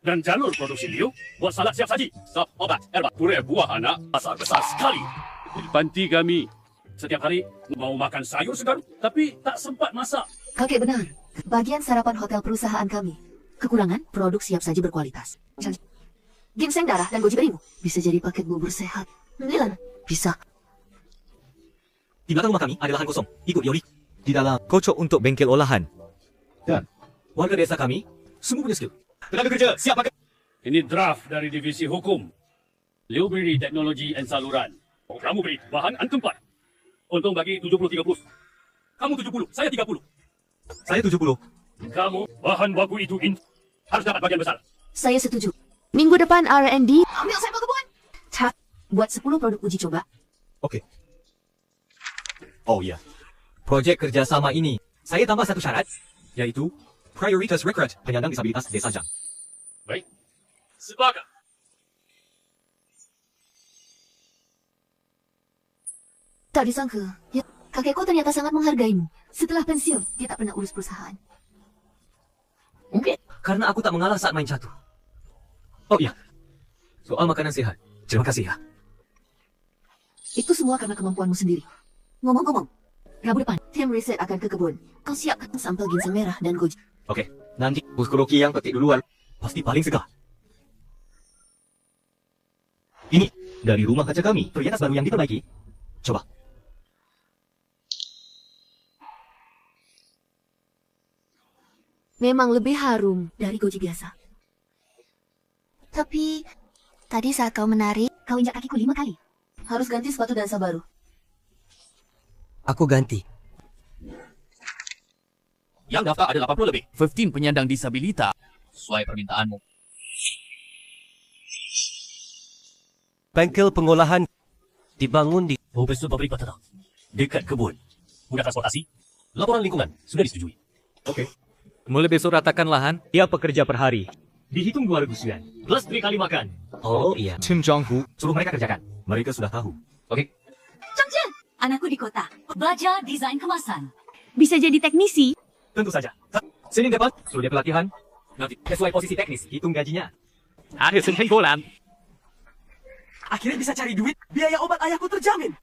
Dan jalur produksi Liu buat salad siap saji, sop, obat, herba, puree buah anak, besar sekali. Di panti kami, setiap hari mau makan sayur segar, tapi tak sempat masak. Kakek benar. Bagian sarapan hotel perusahaan kami. Kekurangan produk siap saji berkualitas. Ginseng darah dan goji berimu. Bisa jadi paket bubur sehat. Milan, bisa. Di belakang rumah kami ada lahan kosong. Ikut Yori. Di dalam kocok untuk bengkel olahan. Dan warga desa kami semua punya skill. Tenaga kerja, siap pakai. Ini draft dari divisi hukum. Liu beri teknologi dan saluran. Kamu beri bahan antum 4. Untung bagi 70-30. Kamu 70, saya 30. Saya 70. Kamu bahan baku itu harus dapat bagian besar. Saya setuju. Minggu depan R&D. Ambil sampel kebun. Tak, buat 10 produk uji coba. Oke. Oh iya. Projek kerjasama ini, saya tambah satu syarat, yaitu prioritas rekrut penyandang disabilitas desa Zhang. Baik. Sepakat. Tak disangka, ya, kakekku ternyata sangat menghargaimu. Setelah pensiun, dia tak pernah urus perusahaan. Mungkin karena aku tak mengalah saat main catur. Oh iya, soal makanan sehat. Terima kasih ya. Itu semua karena kemampuanmu sendiri. Ngomong-ngomong, Rabu depan, tim riset akan ke kebun. Kau siapkan sampel ginseng merah dan goji. Oke, nanti Buskuroki yang petik duluan pasti paling segar. Ini dari rumah kaca kami, perhiasan baru yang diperbaiki. Coba. Memang lebih harum dari goji biasa. Tapi, tadi saat kau menari, kau injak kakiku 5 kali. Harus ganti sepatu dansa baru. Aku ganti. Yang daftar ada 80 lebih. 15 penyandang disabilitas. Sesuai permintaanmu. Bengkel pengolahan dibangun di Profesor pabrik batang. Dekat kebun. Mudah transportasi. Laporan lingkungan sudah disetujui. Oke. Mulai besok ratakan lahan, dia pekerja per hari. Dihitung 2.000 yuan. Plus 3 kali makan. Oh iya. Tim Zhanghu. Suruh mereka kerjakan. Mereka sudah tahu. Oke. Zhang Jian, anakku di kota. Belajar desain kemasan. Bisa jadi teknisi? Tentu saja. Senin depan, suruh dia pelatihan. Nanti sesuai posisi teknis, hitung gajinya. Ada senggolan. Akhirnya bisa cari duit, biaya obat ayahku terjamin.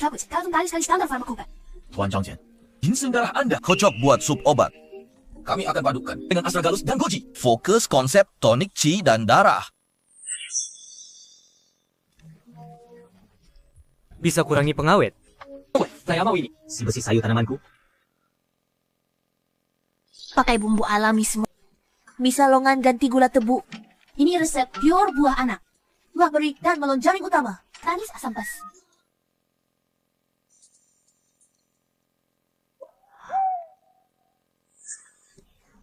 sekali standar farmakobat. Tuan Zhang Jian, ginseng darah Anda cocok buat sup obat. Kami akan padukan dengan astragalus dan goji. Fokus konsep tonik qi dan darah. Bisa kurangi pengawet. Saya mau ini. Si besi sayur tanamanku. Pakai bumbu alami semua. Bisa longan ganti gula tebu. Ini resep pure buah anak. Buah beri dan melon jaring utama. Tanis asam pas.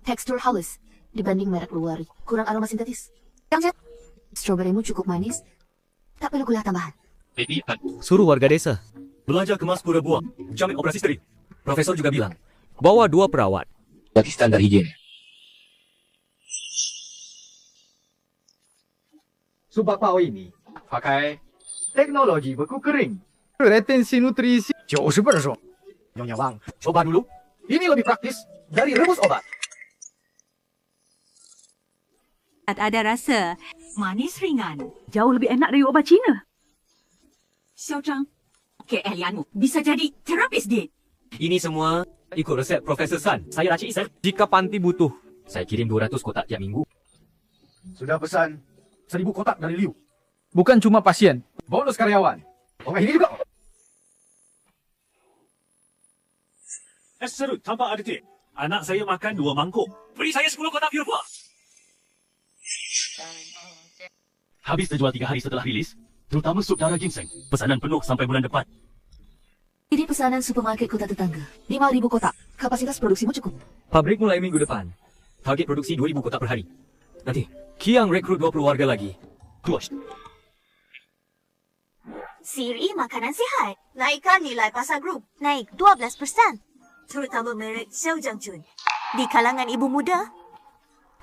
Tekstur halus dibanding merek luar. Kurang aroma sintetis. Yang stroberimu cukup manis. Tak perlu gula tambahan. Suruh warga desa. Belajar kemas pura buah. Jamin operasi steril. Profesor juga bilang. Bawa 2 perawat. Bagi standar higien. Subak pao ini pakai teknologi beku kering. Retensi nutrisi 90%. Nyonya Wang, coba dulu. Ini lebih praktis dari rebus obat. Ada rasa manis ringan. Jauh lebih enak dari obat Cina. Xiao Zhang, keahlianmu bisa jadi terapis diet. Ini semua ikut resep Profesor San. Saya racik Isan. Jika panti butuh, saya kirim 200 kotak tiap minggu. Sudah pesan 1000 kotak dari Liu. Bukan cuma pasien, bonus karyawan. Oh, ini juga. Es serut tanpa aditif. Anak saya makan 2 mangkuk. Beri saya 10 kotak pure buah. Habis terjual 3 hari setelah rilis, terutama sup darah ginseng. Pesanan penuh sampai bulan depan. Ini pesanan supermarket kota tetangga. 5.000 kotak. Kapasitas produksimu cukup. Pabrik mulai minggu depan. Target produksi 2,000 kotak per hari. Nanti, Kiang rekrut 20 warga lagi. Tuas. Siri makanan sihat. Naikkan nilai pasar grup. Naik 12%. Terutama merek Xiaojang Chun. Di kalangan ibu muda,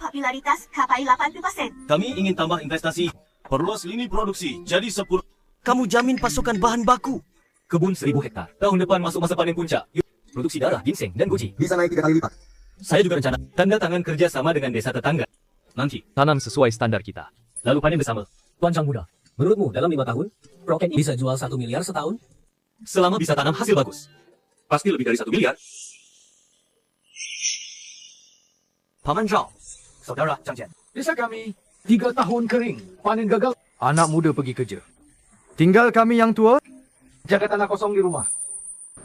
popularitas capai 80%. Kami ingin tambah investasi. Perluas lini produksi jadi 10. Kamu jamin pasokan bahan baku. Kebun 1,000 hektar. Tahun depan masuk masa panen puncak. Produksi darah, ginseng dan goji. Bisa naik 3 kali lipat. Saya juga rencana tanda tangan kerja sama dengan desa tetangga. Nanti, tanam sesuai standar kita. Lalu panen bersama. Tuan Chang Muda, menurutmu dalam 5 tahun, Rocket bisa jual 1 miliar setahun? Selama bisa tanam hasil bagus. Pasti lebih dari 1 miliar. Paman Zhao, saudara Zhang Jian. Desa kami 3 tahun kering, panen gagal. Anak muda pergi kerja. Tinggal kami yang tua, jaga tanah kosong di rumah.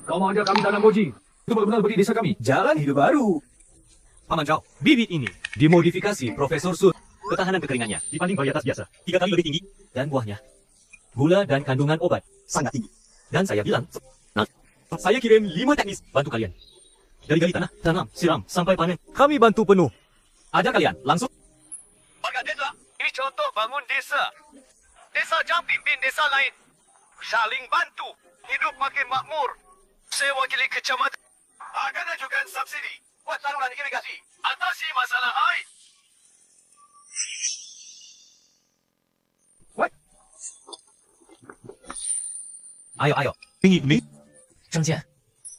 Kau mau ajak kami tanam goji? Itu benar-benar beri desa kami jalan hidup baru. Paman Zhao, bibit ini dimodifikasi Profesor Sun. Ketahanan kekeringannya dibanding varietas biasa 3 kali lebih tinggi. Dan buahnya, gula dan kandungan obat sangat tinggi. Dan saya bilang, nah, saya kirim 5 teknis bantu kalian. Dari gali tanah, tanam, siram, sampai panen. Kami bantu penuh. Ajak kalian langsung. Warga desa, ini contoh bangun desa. Desa jangan pimpin desa lain. Saling bantu, hidup makin makmur. Saya wakili kecamatan akan ajukan subsidi buat saluran irigasi. Atasi masalah air. Ayo. Ini. Zhang Jian,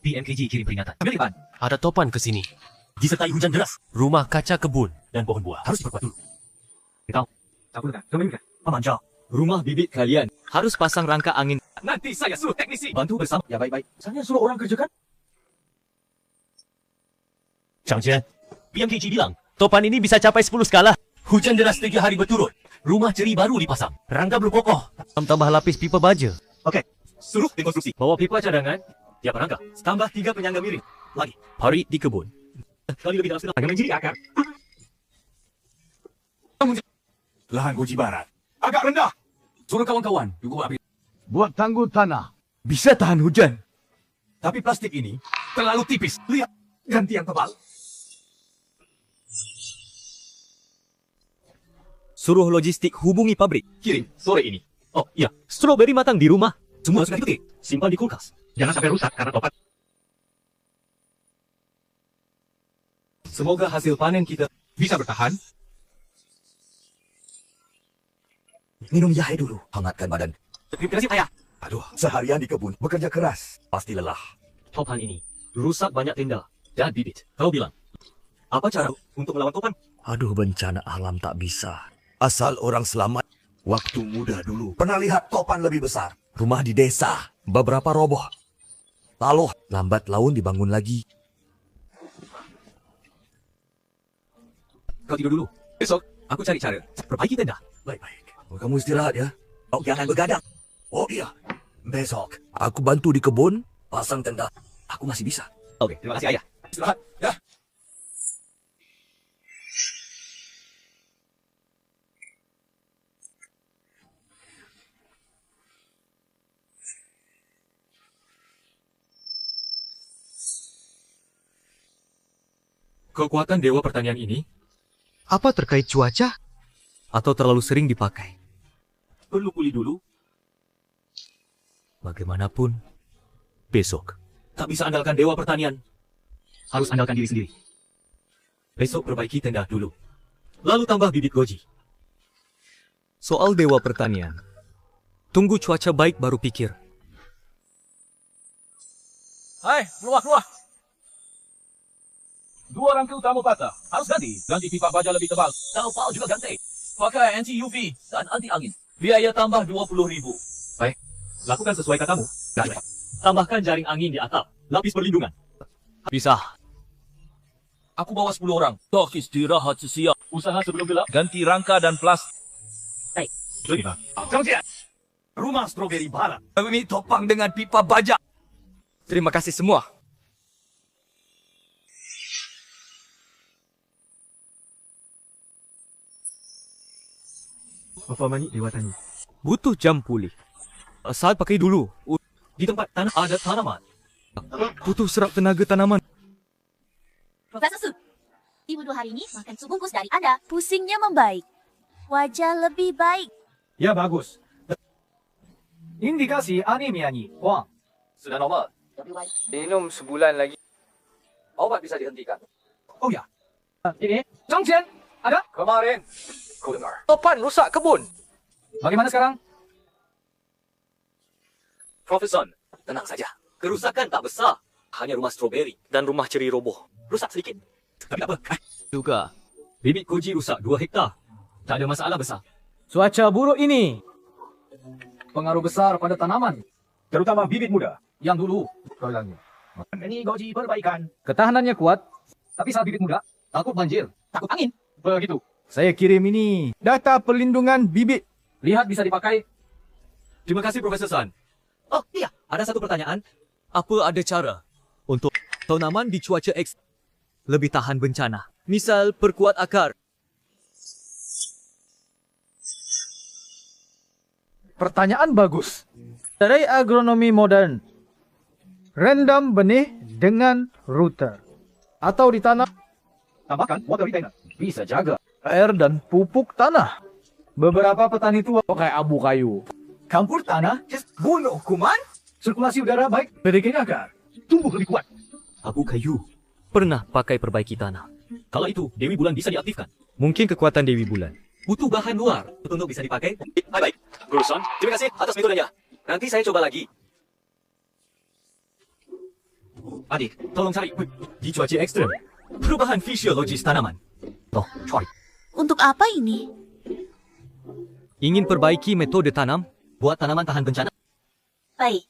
BMKG kirim peringatan. Ambil ikan. Ada topan ke sini. Disertai hujan deras. Rumah kaca kebun. Dan pohon buah harus diperkuat dulu. Kau, Paman Zhao, rumah bibit kalian harus pasang rangka angin. Nanti saya suruh teknisi bantu bersama. Ya baik-baik. Saya suruh orang kerjakan. Zhang Jian, BMKG bilang, topan ini bisa capai 10 skala. hujan deras 3 hari berturut. Rumah ceri baru dipasang. Rangka belum kokoh. Tambah lapis pipa baja. Oke, suruh tim konstruksi. Bawa pipa cadangan, tiap rangka. Tambah 3 penyangga miring. Lagi, parit di kebun. Kali lebih dalam setengah. Agak menjadi akar. Lahan goji barat agak rendah. Suruh kawan-kawan buat tanggul tanah. Bisa tahan hujan. Tapi plastik ini terlalu tipis. Lihat, ganti yang tebal. Suruh logistik hubungi pabrik. Kirim sore ini. Oh iya, stroberi matang di rumah. Semua sudah dipetik. Simpan di kulkas. Jangan sampai rusak karena topat. Semoga hasil panen kita bisa bertahan. Minum jahe dulu, hangatkan badan. Terima kasih, Ayah. Aduh, seharian di kebun, bekerja keras. Pasti lelah. Topan ini rusak banyak tenda dan bibit. Kau bilang, apa cara untuk melawan topan? Aduh, bencana alam tak bisa. Asal orang selamat. Waktu muda dulu, pernah lihat topan lebih besar. Rumah di desa, beberapa roboh. Lalu, lambat laun dibangun lagi. Kau tidur dulu. Besok, aku cari cara perbaiki tenda. Baik-baik. Kamu istirahat ya. Oh, jangan begadang. Oh iya, besok aku bantu di kebun, pasang tenda. Aku masih bisa. Oke, terima kasih Ayah. Istirahat ya. Kekuatan Dewa Pertanian ini apa terkait cuaca? Atau terlalu sering dipakai? Perlu pulih dulu. Bagaimanapun, besok tak bisa andalkan Dewa Pertanian. Harus andalkan diri sendiri. Besok perbaiki tenda dulu. Lalu tambah bibit goji. Soal Dewa Pertanian, tunggu cuaca baik baru pikir. Hai, keluar. 2 rangka utama patah. Harus ganti. Ganti pipa baja lebih tebal. Tahu juga ganti. Pakai anti-UV dan anti-angin. Biaya tambah 20.000. Baik, lakukan sesuai katamu. Tambahkan jaring angin di atap. Lapis perlindungan. Bisa. Aku bawa 10 orang. Tok istirahat sesiap. Usaha sebelum gelap. Ganti rangka dan plastik. Baik. Zhang Jian, rumah stroberi barat. Ini topang dengan pipa baja. Terima kasih semua. Bapak Mani Dewa Tani. Butuh jam pulih. Saat pakai dulu. Di tempat tanah ada tanaman. Butuh serap tenaga tanaman. Profesor Su, Ibu 2 hari ini makan sebungkus dari Anda. Pusingnya membaik. Wajah lebih baik. Ya, bagus. Indikasi anemianya. Wang. Sudah normal. Minum sebulan lagi. Obat bisa dihentikan. Oh ya. Ini, Zhang Jian, ada? Kemarin, ku dengar. Topan rusak kebun. Bagaimana sekarang? Profesor, tenang saja. Kerusakan tak besar. Hanya rumah stroberi dan rumah ceri roboh. Rusak sedikit. Tapi apa? Juga. Bibit koji rusak 2 hektar. Tak ada masalah besar. Cuaca buruk ini pengaruh besar pada tanaman, terutama bibit muda yang dulu golangnya. Ini goji perbaikan. Ketahanannya kuat, tapi saat bibit muda takut banjir, takut angin. Begitu. Saya kirim ini data perlindungan bibit. Lihat bisa dipakai. Terima kasih Profesor San. Oh iya, ada satu pertanyaan. Apa ada cara untuk tanaman di cuaca ekstrim lebih tahan bencana? Misal perkuat akar. Pertanyaan bagus. Dari agronomi modern, rendam benih dengan router atau ditanam. Tambahkan water retainer. Bisa jaga air dan pupuk tanah. Beberapa petani tua pakai abu kayu. Campur tanah, bunuh kuman, sirkulasi udara baik, bikin akar tumbuh lebih kuat. Abu kayu pernah pakai perbaiki tanah. Kalau itu, Dewi Bulan bisa diaktifkan. Mungkin kekuatan Dewi Bulan butuh bahan luar untuk bisa dipakai. Baik, Guru Son, terima kasih atas metodenya. Nanti saya coba lagi. Adik, tolong cari di cuaca ekstrem perubahan fisiologis tanaman. Oh, cari. Untuk apa ini? Ingin perbaiki metode tanam buat tanaman tahan bencana. Baik.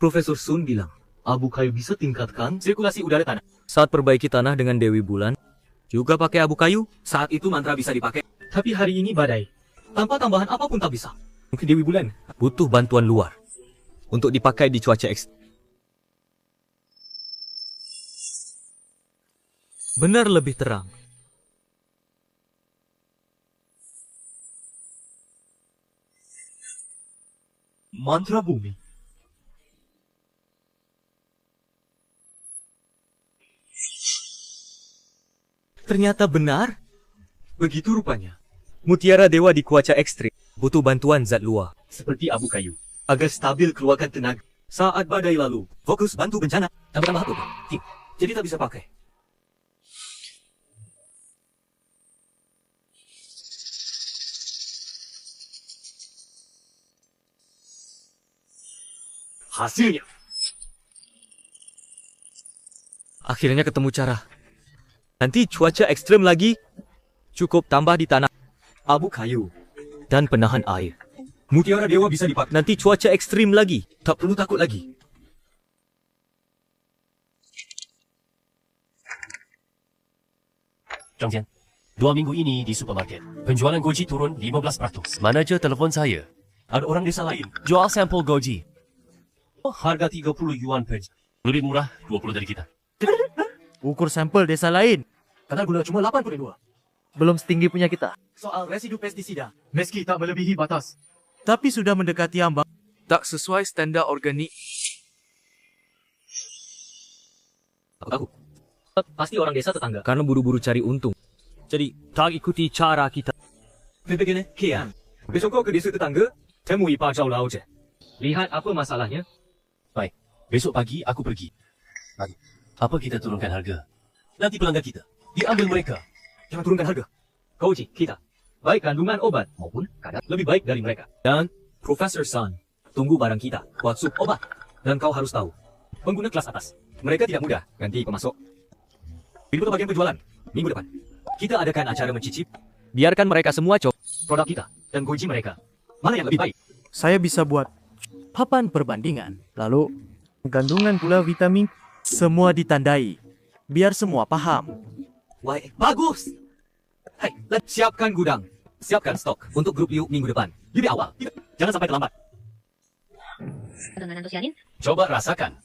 Profesor Sun bilang, abu kayu bisa tingkatkan sirkulasi udara tanah. Saat perbaiki tanah dengan Dewi Bulan, juga pakai abu kayu, saat itu mantra bisa dipakai. Tapi hari ini badai. Tanpa tambahan apapun tak bisa. Mungkin Dewi Bulan butuh bantuan luar untuk dipakai di cuaca ekstrim. Benar lebih terang. Mantra bumi. Ternyata benar. Begitu rupanya. Mutiara dewa di cuaca ekstrim butuh bantuan zat luar. Seperti abu kayu. Agar stabil keluarkan tenaga. Saat badai lalu, fokus bantu bencana. Tambah-tambah apa? Jadi tak bisa pakai. Hasilnya. Akhirnya ketemu cara. Nanti cuaca ekstrem lagi, cukup tambah di tanah abu kayu dan penahan air. Mutiara dewa bisa dipakai. Nanti cuaca ekstrem lagi, tak perlu takut lagi. Zhang Jian, 2 minggu ini di supermarket, penjualan goji turun 15%. Manajer telefon saya. Ada orang desa lain jual sampel goji. Harga 30 yuan per jam. Lebih murah 20 dari kita. Ukur sampel desa lain. Kadar gula cuma 82. Belum setinggi punya kita. Soal residu pestisida, meski tak melebihi batas. Tapi sudah mendekati ambang. Tak sesuai standar organik. Aku pasti orang desa tetangga. Karena buru-buru cari untung. Jadi, tak ikuti cara kita. Begini, Kian. Besok kau ke desa tetangga, temui Pak Zhao Lao je. Lihat apa masalahnya. Baik, besok pagi aku pergi. Apa kita turunkan harga? Nanti pelanggan kita diambil mereka. Jangan turunkan harga. Kau uji kita. Baik kandungan obat maupun kadar lebih baik dari mereka. Dan Profesor Sun, tunggu barang kita buat sup obat. Dan kau harus tahu, pengguna kelas atas, mereka tidak mudah ganti pemasok. Itu bagian penjualan. Minggu depan, kita adakan acara mencicip. Biarkan mereka semua coba produk kita dan goji mereka. Mana yang lebih baik? Saya bisa buat papan perbandingan. Lalu, kandungan gula vitamin semua ditandai. Biar semua paham. Wah, bagus. Hai, siapkan gudang. Siapkan stok untuk grup Liu minggu depan. Lebih awal. Jangan sampai terlambat. Dengan antosianin? Coba rasakan.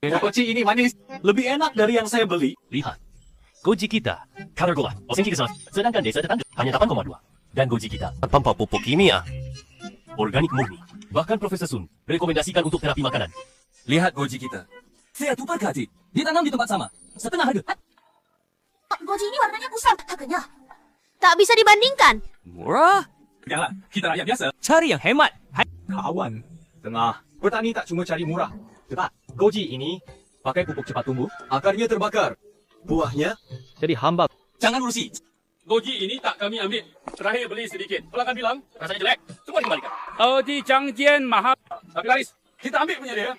Koci ini manis. Lebih enak dari yang saya beli. Lihat. Goji kita. Kadar gula, osen kita sedangkan desa tetangga hanya 8,2. Dan goji kita tanpa pupuk kimia. Organik murni. Bahkan Profesor Sun rekomendasikan untuk terapi makanan. Lihat goji kita. Saya tukar ke hati. Ditanam di tempat sama. Setengah harga. Goji ini warnanya kusam, harganya tak bisa dibandingkan. Murah? Janganlah, kita rakyat biasa. Cari yang hemat. Kawan, tengah. Petani tak cuma cari murah. Cepat. Goji ini pakai pupuk cepat tumbuh, akarnya terbakar. Buahnya jadi hambak. Jangan urusi. Goji ini tak kami ambil. Terakhir beli sedikit. Pelanggan bilang rasanya jelek. Semua dikembalikan. Goji Changjian mahal. Tapi laris, kita ambil punya dia.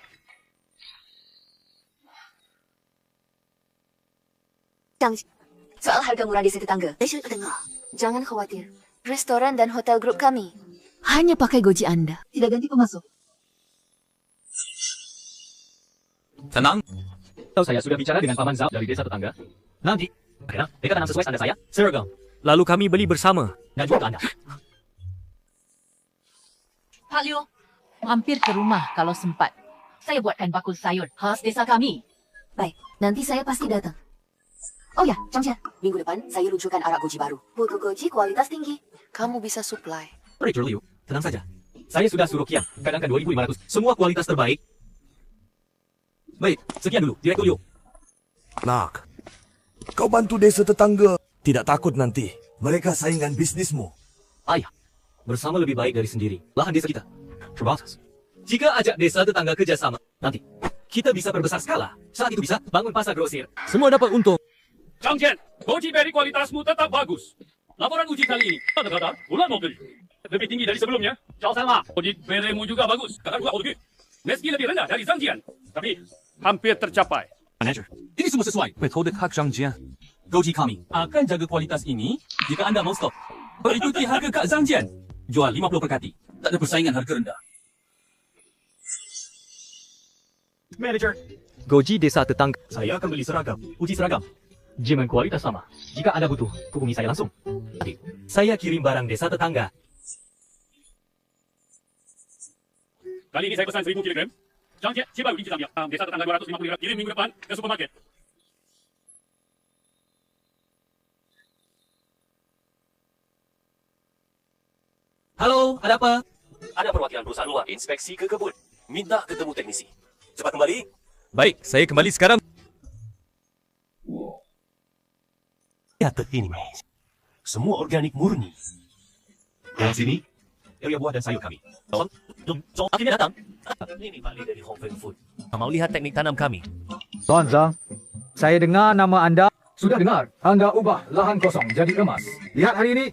Soal harga murah desa tetangga. Jangan khawatir. Restoran dan hotel grup kami hanya pakai goji Anda. Tidak ganti pemasok. Tenang. Saya sudah bicara dengan Paman Zhao dari desa tetangga. Nanti, karena mereka tanam sesuai standar saya, seragam. Lalu kami beli bersama. Dan jual ke Anda. Pak Liu, mampir ke rumah kalau sempat. Saya buatkan bakul sayur khas desa kami. Baik, nanti saya pasti datang. Oh ya, Changjian, minggu depan saya luncurkan arak goji baru. Butuh goji kualitas tinggi. Kamu bisa supply. Director Liu, tenang saja. Saya sudah suruh Kian, kadangkan 2.500. Semua kualitas terbaik. Baik, sekian dulu, Direktur Liu. Nak, kau bantu desa tetangga. Tidak takut nanti mereka saingan bisnismu. Ayah, bersama lebih baik dari sendiri. Lahan desa kita terbatas. Jika ajak desa tetangga kerjasama, nanti kita bisa berbesar skala. Saat itu bisa bangun pasar grosir. Semua dapat untung. Changjian, goji berry kualitasmu tetap bagus. Laporan uji kali ini, kata-kata, bulan mau beli. Lebih tinggi dari sebelumnya. Jauh sama. Goji berrymu juga bagus. Kakak juga oke. Meski lebih rendah dari Zhangjian, tapi hampir tercapai. Manager, ini semua sesuai. Metode Kak Zhangjian. Goji kami akan jaga kualitas ini jika anda mau stop. Berikuti harga Kak Zhangjian. Jual 50 per kati. Tak ada persaingan harga rendah. Manager, Goji desa tetangga. saya akan beli seragam. Uji seragam. Jiman kualitas sama. Jika Anda butuh, hubungi saya langsung. Nanti, saya kirim barang desa tetangga. Kali ini saya pesan 1000 kg. Changjian, siapa uji kita ambil? Desa tetangga 250 gram. Kirim minggu depan ke supermarket. Halo, ada apa? Ada perwakilan perusahaan luar inspeksi ke kebun. Minta ketemu teknisi. Cepat kembali. Baik, saya kembali sekarang. Lihat ini, Mas. Semua organik murni. Yang sini, area buah dan sayur kami. Akhirnya datang. Ini Pak Lee dari Hong Feng Food. Mau lihat teknik tanam kami. Tuan Zhang, saya dengar nama anda. Sudah dengar, anda ubah lahan kosong jadi emas. Lihat hari ini,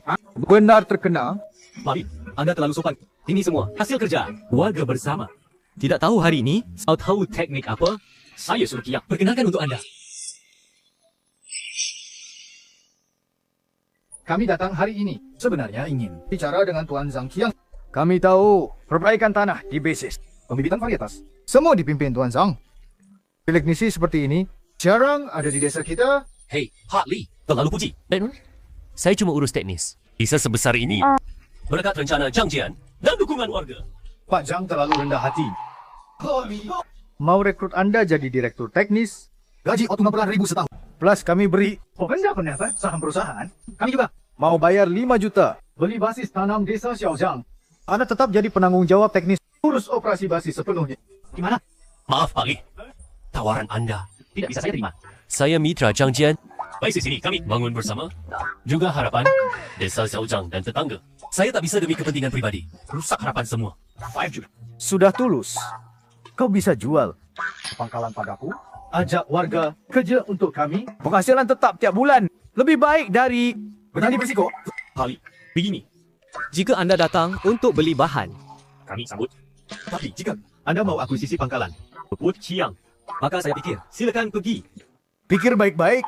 benar terkena. Mari, Anda terlalu sopan. Ini semua hasil kerja warga bersama. Tidak tahu hari ini, tahu teknik apa? Saya suruh Kian perkenalkan untuk Anda. Kami datang hari ini sebenarnya ingin bicara dengan Tuan Zhang Qiang. Kami tahu perbaikan tanah di basis pembibitan varietas. Semua dipimpin Tuan Zhang. Teknisi seperti ini jarang ada di desa kita. Hei, Pak Lee, terlalu puji. Saya cuma urus teknis. Bisa sebesar ini. Berkat rencana Zhangjian dan dukungan warga. Pak Zhang terlalu rendah hati. Mau rekrut Anda jadi direktur teknis, gaji 50.000 setahun. Plus kami beri pendapat saham perusahaan. Kami juga mau bayar 5 juta. Beli basis tanam desa Xiaojiang. Anda tetap jadi penanggung jawab teknis. Urus operasi basis sepenuhnya. Gimana? Maaf, Pak Lee. Tawaran Anda tidak bisa saya terima. Saya mitra Zhangjian. Baik, di sini kami bangun bersama. Juga harapan desa Xiaojiang dan tetangga. Saya tak bisa demi kepentingan pribadi. Rusak harapan semua. 5 juta. Sudah tulus. Kau bisa jual pangkalan padaku, ajak warga kerja untuk kami. Penghasilan tetap tiap bulan. Lebih baik dari bertani berisiko. Kali, begini. Jika Anda datang untuk beli bahan, Kami sambut. Tapi jika Anda mau akuisisi pangkalan, Wood Chiang, maka saya pikir silakan pergi. Pikir baik-baik.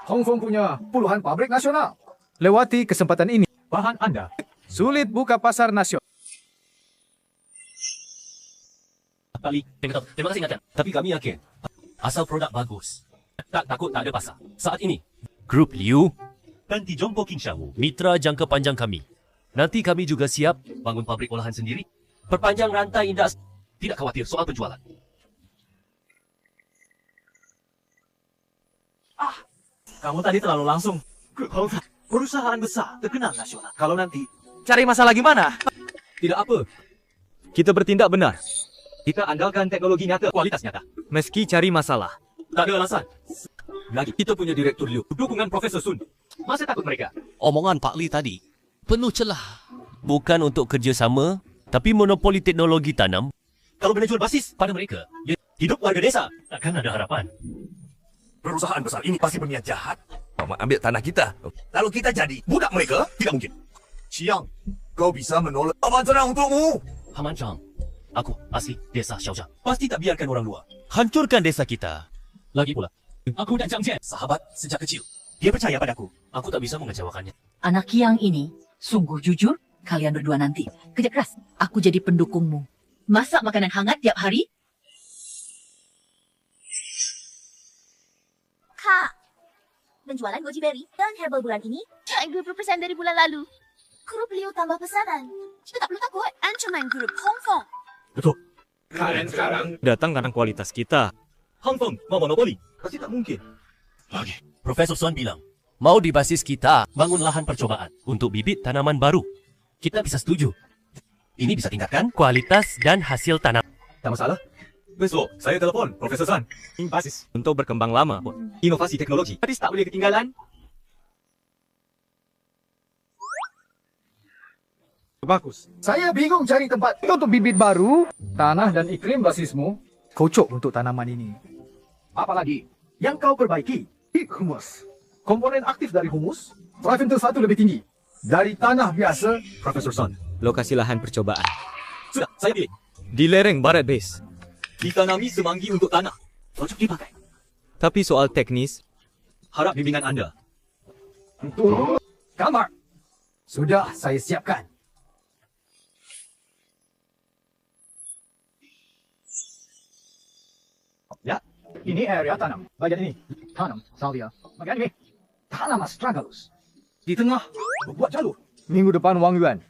Hong Kong punya puluhan pabrik nasional. Lewati kesempatan ini. Bahan Anda sulit buka pasar nasional. Kali, terima kasih ingatkan. Tapi kami yakin, asal produk bagus, tak takut tak ada pasar. Saat ini, Grup Liu Ganti Jompo King Shawu, mitra jangka panjang kami. Nanti kami juga siap bangun pabrik olahan sendiri, perpanjang rantai industri. Tidak khawatir soal penjualan. Kamu tadi terlalu langsung. Perusahaan besar terkenal nasional. Kalau nanti Cari masalah gimana? tidak apa, Kita bertindak benar, kita andalkan teknologi nyata, kualitas nyata. meski cari masalah. Tak ada alasan. Lagi kita punya Direktur Liu, dukungan Profesor Sun. Masa takut mereka? Omongan Pak Li tadi penuh celah. Bukan untuk kerjasama, tapi monopoli teknologi tanam. Kalau boleh jual basis pada mereka, ya, hidup warga desa, takkan ada harapan. Perusahaan besar ini pasti berniat jahat. Mau ambil tanah kita. Lalu kita jadi budak mereka? Tidak mungkin. Chiang, kau bisa menolak amanah untukmu. Haman Chang, aku asli desa Xiaojiang. Pasti tak biarkan orang luar. Hancurkan desa kita. Lagi pula, aku dan Zhang Jian sahabat sejak kecil. Dia percaya padaku. Aku tak bisa mengecewakannya. Anak Yang ini sungguh jujur. Kalian berdua nanti kerja keras. Aku jadi pendukungmu. Masak makanan hangat tiap hari. Kak, penjualan goji berry dan herbal bulan ini naik 20% dari bulan lalu. Grup Liu tambah pesanan. Kita tak perlu takut. Ancaman grup Hong Kong. Betul. Kalian sekarang datang karena kualitas kita. Hong Kong mau monopoli? Pasti tak mungkin. Lagi, Profesor Sun bilang, mau di basis kita bangun lahan percobaan untuk bibit tanaman baru. Kita bisa setuju. Ini bisa tingkatkan kualitas dan hasil tanam. Tak masalah. Besok, saya telepon Profesor Sun. Basis untuk berkembang lama. Inovasi teknologi. Hadis tak boleh ketinggalan. Bagus. Saya bingung cari tempat untuk bibit baru, tanah dan iklim basismu kocok untuk tanaman ini. Apalagi yang kau perbaiki, humus. Komponen aktif dari humus, Flavintal 1 lebih tinggi dari tanah biasa. Profesor Sun. Lokasi lahan percobaan. Sudah, saya pilih. Di lereng barat base. Ditanami semanggi untuk tanah. Cocok dipakai. Tapi soal teknis, harap bimbingan Anda. Untuk kamar. Sudah saya siapkan. Ya, ini area tanam. Bagian ini, tanam salvia. Bagian ini, tanam astragalus. Di tengah, buat jalur. Minggu depan Wang Yuan.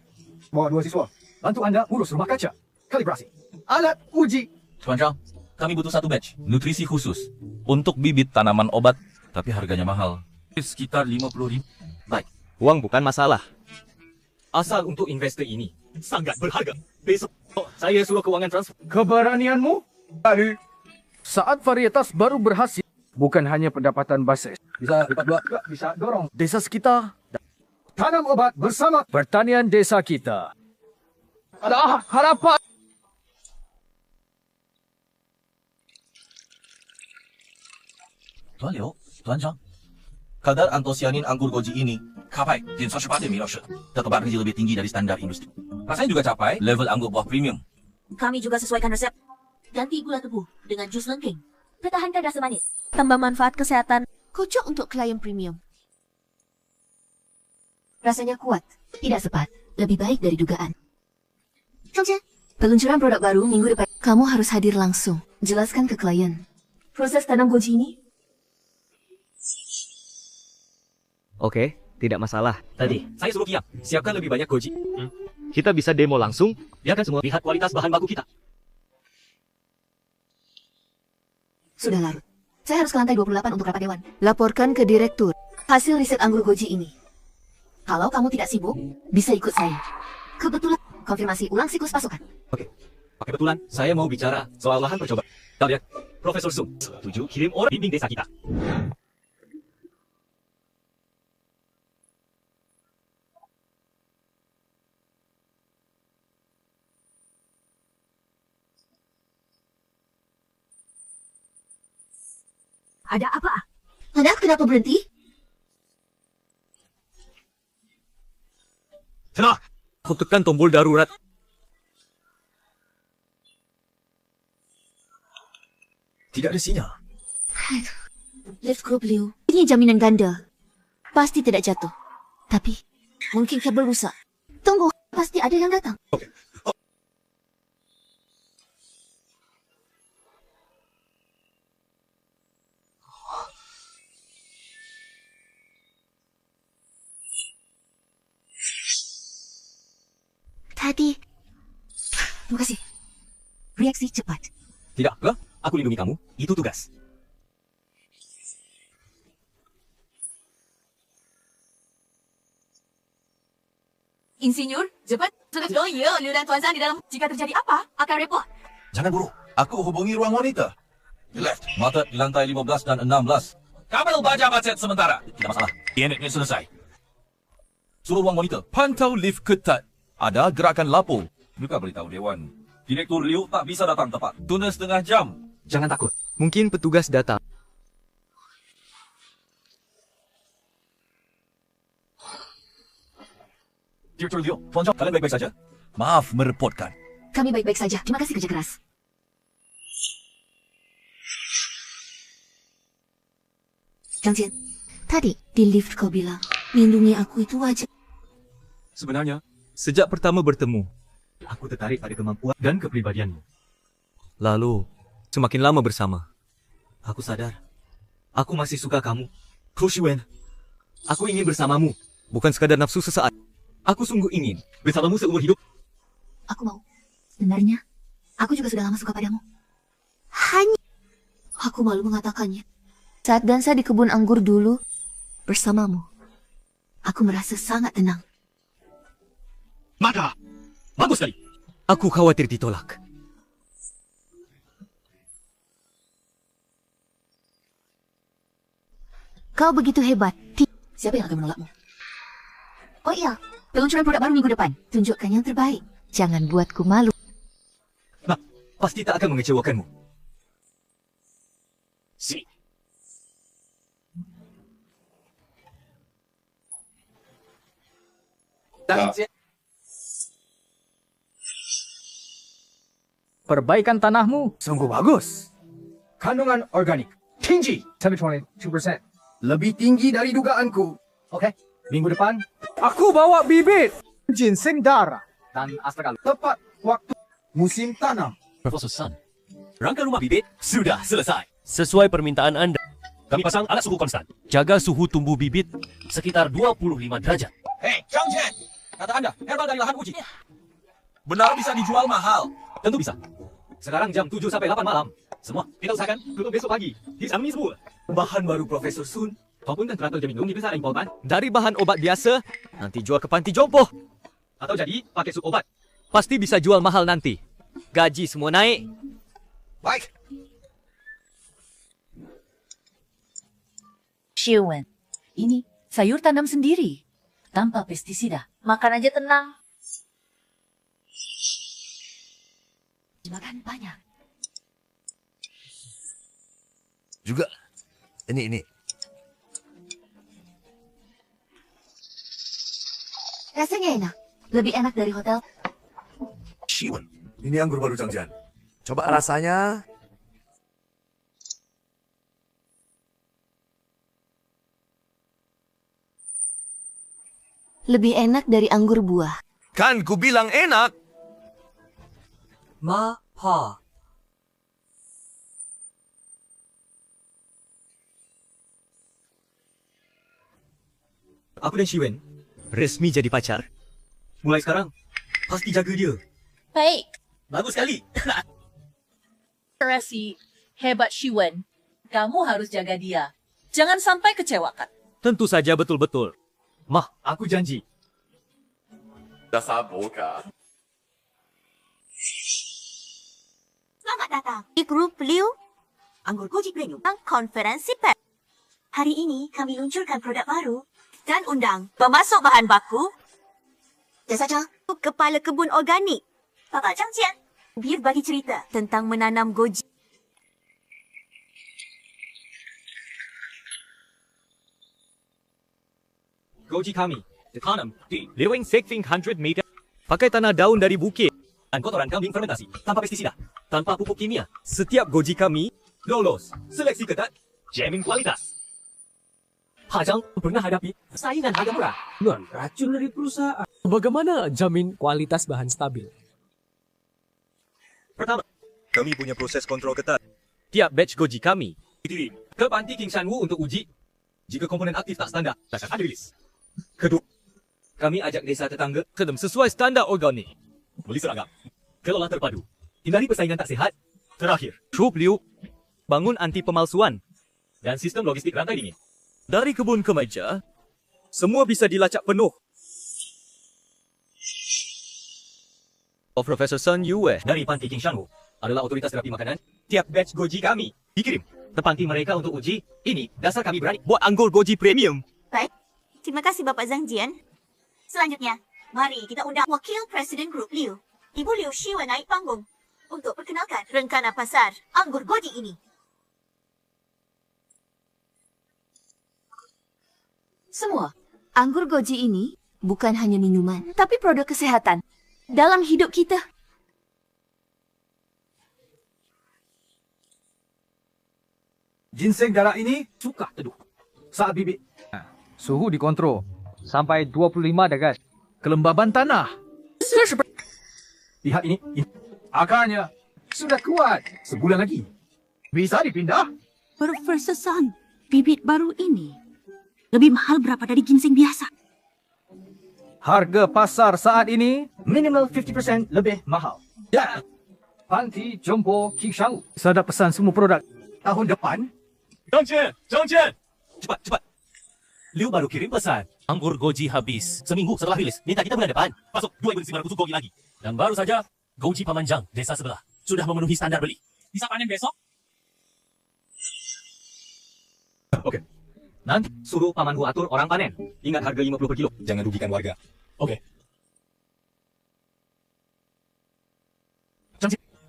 Bawa 2 siswa. Bantu Anda urus rumah kaca. Kalibrasi. Alat uji. Tuan Zhang, kami butuh 1 batch nutrisi khusus untuk bibit tanaman obat, tapi harganya mahal. Sekitar 50.000. baik. Uang bukan masalah. Asal untuk investor ini sangat berharga. Besok saya suruh kewangan transfer. Keberanianmu? Baik. Saat varietas baru berhasil, bukan hanya pendapatan basis. Bisa lipat 2, bisa dorong desa sekitar. Tanam obat bersama pertanian desa kita. Ada harapan. Tuan Liu, Tuan Zhang, kadar antosianin anggur goji ini capai di 108 ml. Terkebar lebih tinggi dari standar industri. Rasanya juga capai level anggur buah premium. Kami juga sesuaikan resep. Ganti gula tebu dengan jus lengking. Pertahankan rasa manis. Tambah manfaat kesehatan. Kocok untuk klien premium. Rasanya kuat, tidak sepat, lebih baik dari dugaan. Chongchen, peluncuran produk baru minggu depan. Kamu harus hadir langsung. Jelaskan ke klien. Proses tanam goji ini. Oke, tidak masalah. Tadi, saya suruh Kiam, siapkan lebih banyak goji. Kita bisa demo langsung. Biarkan semua lihat kualitas bahan baku kita. Sudah larut. Saya harus ke lantai 28 untuk rapat dewan. Laporkan ke direktur hasil riset anggur goji ini. Kalau kamu tidak sibuk, bisa ikut saya. Kebetulan, konfirmasi ulang siklus pasukan. Oke, kebetulan saya mau bicara soal lahan percobaan. Kita lihat, Profesor Sung setuju kirim orang bimbing desa kita. Ada apa? Anda kenapa berhenti? Tenang, aku tekan tombol darurat. Tidak ada sinyal. Lift Group Liu. Ini jaminan ganda. Pasti tidak jatuh. Tapi, mungkin kabel rusak. Tunggu, pasti ada yang datang. hati-hati. Terima kasih. Reaksi cepat. Tidak, ke? Aku lindungi kamu. Itu tugas. Insinyur, cepat. Sudah ya, Liu dan Tuan Zhang di dalam. Jika terjadi apa, akan repot. Jangan buru. Aku hubungi ruang wanita. Left. Mata di lantai 15 dan 16. Kabel baja macet sementara. Tidak masalah. Unitnya selesai. Suruh ruang wanita. Pantau lift ketat. Ada gerakan lapo. Juga beritahu Dewan. Direktur Liu tak bisa datang tepat. Tunda setengah jam. Jangan takut. Mungkin petugas datang. Direktur Liu, Tuan Zhang, kalian baik-baik saja? Maaf merepotkan. Kami baik-baik saja. Terima kasih kerja keras. Zhang Jian, tadi di lift kau bilang, lindungi aku itu wajar. Sebenarnya, sejak pertama bertemu, aku tertarik pada kemampuan dan kepribadianmu. Lalu, semakin lama bersama, aku sadar, aku masih suka kamu. Hu Shiwen, aku ingin bersamamu. Bukan sekadar nafsu sesaat. Aku sungguh ingin bersamamu seumur hidup. Aku mau. Sebenarnya, aku juga sudah lama suka padamu. Hanya, aku malu mengatakannya. Saat dansa di kebun anggur dulu, bersamamu, aku merasa sangat tenang. Maka, bagus sekali. Aku khawatir ditolak. Kau begitu hebat. Siapa yang akan menolakmu? Oh iya, peluncuran produk baru minggu depan. Tunjukkan yang terbaik. Jangan buatku malu. Nah, pasti tak akan mengecewakanmu. Si. Perbaikan tanahmu sungguh bagus. Kandungan organik tinggi, 22%. Lebih tinggi dari dugaanku. Oke, minggu depan aku bawa bibit ginseng darah dan astragalus. Tepat waktu musim tanam. Profesor Sun, Rangka rumah bibit sudah selesai. sesuai permintaan Anda, Kami pasang alat suhu konstan. jaga suhu tumbuh bibit Sekitar 25 derajat. Hei, Zhang Jian. Kata Anda, herbal dari lahan uji. Benar bisa dijual mahal. Tentu bisa. Sekarang jam 7 sampai 8 malam. Semua kita usahakan tutup besok pagi. Dijamin semua. Bahan baru Profesor Sun. Kau pun kan teratur minum di besar impor kan? Dari bahan obat biasa, nanti jual ke panti jompo. Atau jadi pakai sup obat. Pasti bisa jual mahal nanti. Gaji semua naik. Baik. Shiwen, ini sayur tanam sendiri, tanpa pestisida. Makan aja tenang. Makan banyak. Juga. Ini. Rasanya enak. Lebih enak dari hotel. Shiwen. Ini anggur baru Zhang Jian. Coba rasanya. Lebih enak dari anggur buah. Kan ku bilang enak. Maha. Aku dan Shiwen resmi jadi pacar. Mulai sekarang, pasti jaga dia. Baik. Bagus sekali. Terasi, hebat Shiwen. Kamu harus jaga dia. Jangan sampai kecewakan. Tentu saja betul-betul. Mah, aku janji. Dasar boka. Selamat datang di grup Liu Anggur Goji Premium konferensi pers. Hari ini kami luncurkan produk baru dan undang pemasok bahan baku Jasa Zhang, kepala kebun organik Bapak Zhang Jian. Biar bagi cerita tentang menanam goji. Goji kami ditanam di living 1600 meter. Pakai tanah daun dari bukit dan kotoran kambing fermentasi tanpa pestisida, tanpa pupuk kimia. Setiap goji kami lolos seleksi ketat, jamin kualitas. Hajang pernah hadapi saingan harga murah dan racun dari perusahaan. Bagaimana jamin kualitas bahan stabil? Pertama, kami punya proses kontrol ketat. Tiap batch goji kami dikirim ke panti King Shanwu untuk uji. Jika komponen aktif tak standar, akan ada rilis. Kedua, kami ajak desa tetangga kedem sesuai standar organik. Beli seragam. Kelola terpadu. Hindari persaingan tak sihat. Terakhir, Grup Liu, bangun anti pemalsuan. dan sistem logistik rantai dingin. Dari kebun ke meja, semua bisa dilacak penuh. Profesor Sun Yue dari Panti King Shanwu adalah otoritas terapi makanan. Tiap batch goji kami dikirim ke panti mereka untuk uji. Ini dasar kami berani buat anggur goji premium. Baik. Terima kasih Bapak Zhang Jian. Selanjutnya, mari kita undang Wakil Presiden Grup Liu, Ibu Liu Shiwen naik panggung untuk perkenalkan rencana pasar anggur goji ini. Semua, anggur goji ini bukan hanya minuman, tapi produk kesehatan dalam hidup kita. Ginseng darah ini suka teduh. Saat bibit. Suhu dikontrol sampai 25 derajat. Kelembaban tanah. Lihat ini. Akarnya sudah kuat. Sebulan lagi. Bisa dipindah? Profesor Sun, bibit baru ini lebih mahal berapa dari ginseng biasa? Harga pasar saat ini minimal 50% lebih mahal. Ya. Panti Jompo King Shanwu. Saya dah pesan semua produk. Tahun depan. Zhang Jian! Cepat, cepat. Liu baru kirim pesan. Anggur goji habis. Seminggu setelah rilis, minta kita bulan depan. Masuk 2.900 gogi lagi. Dan baru saja, goji Pamanjang, desa sebelah, sudah memenuhi standar beli. Bisa panen besok? Oke. Nanti suruh pamanku atur orang panen. Ingat harga 50 per kilo. Jangan rugikan warga. Oke.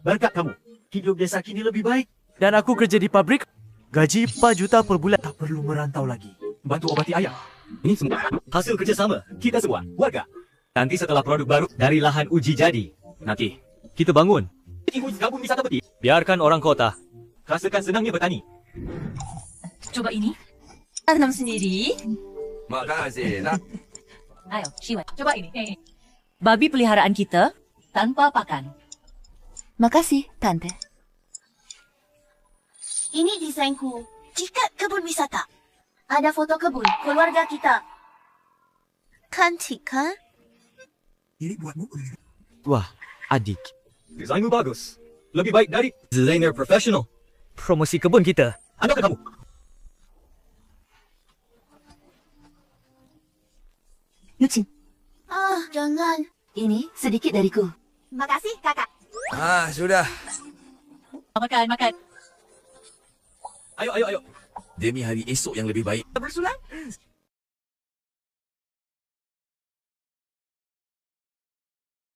Berkat kamu, hidup desa kini lebih baik. Dan aku kerja di pabrik, gaji 4 juta per bulan. Tak perlu merantau lagi. Bantu obati ayam. Ini semua hasil kerjasama kita semua, warga. Nanti setelah produk baru dari lahan uji jadi, nanti kita bangun. Gabung wisata peti. Biarkan orang kota. Rasakan senangnya bertani. Coba ini. Tanam sendiri. Makasih, nak. Ayo, Shiwan, coba ini. Babi peliharaan kita tanpa pakan. Makasih, Tante. Ini desainku. Jika kebun wisata. Ada foto kebun keluarga kita. Cantik kan? Ini buatmu. Wah, adik. Desainmu bagus. Lebih baik dari desainer profesional. Promosi kebun kita. Andalkan kamu. Lucin. Jangan. Ini sedikit dariku. Makasih, kakak. Sudah. Makan, makan. Ayo, ayo, ayo. Demi hari esok yang lebih baik. Bersulang.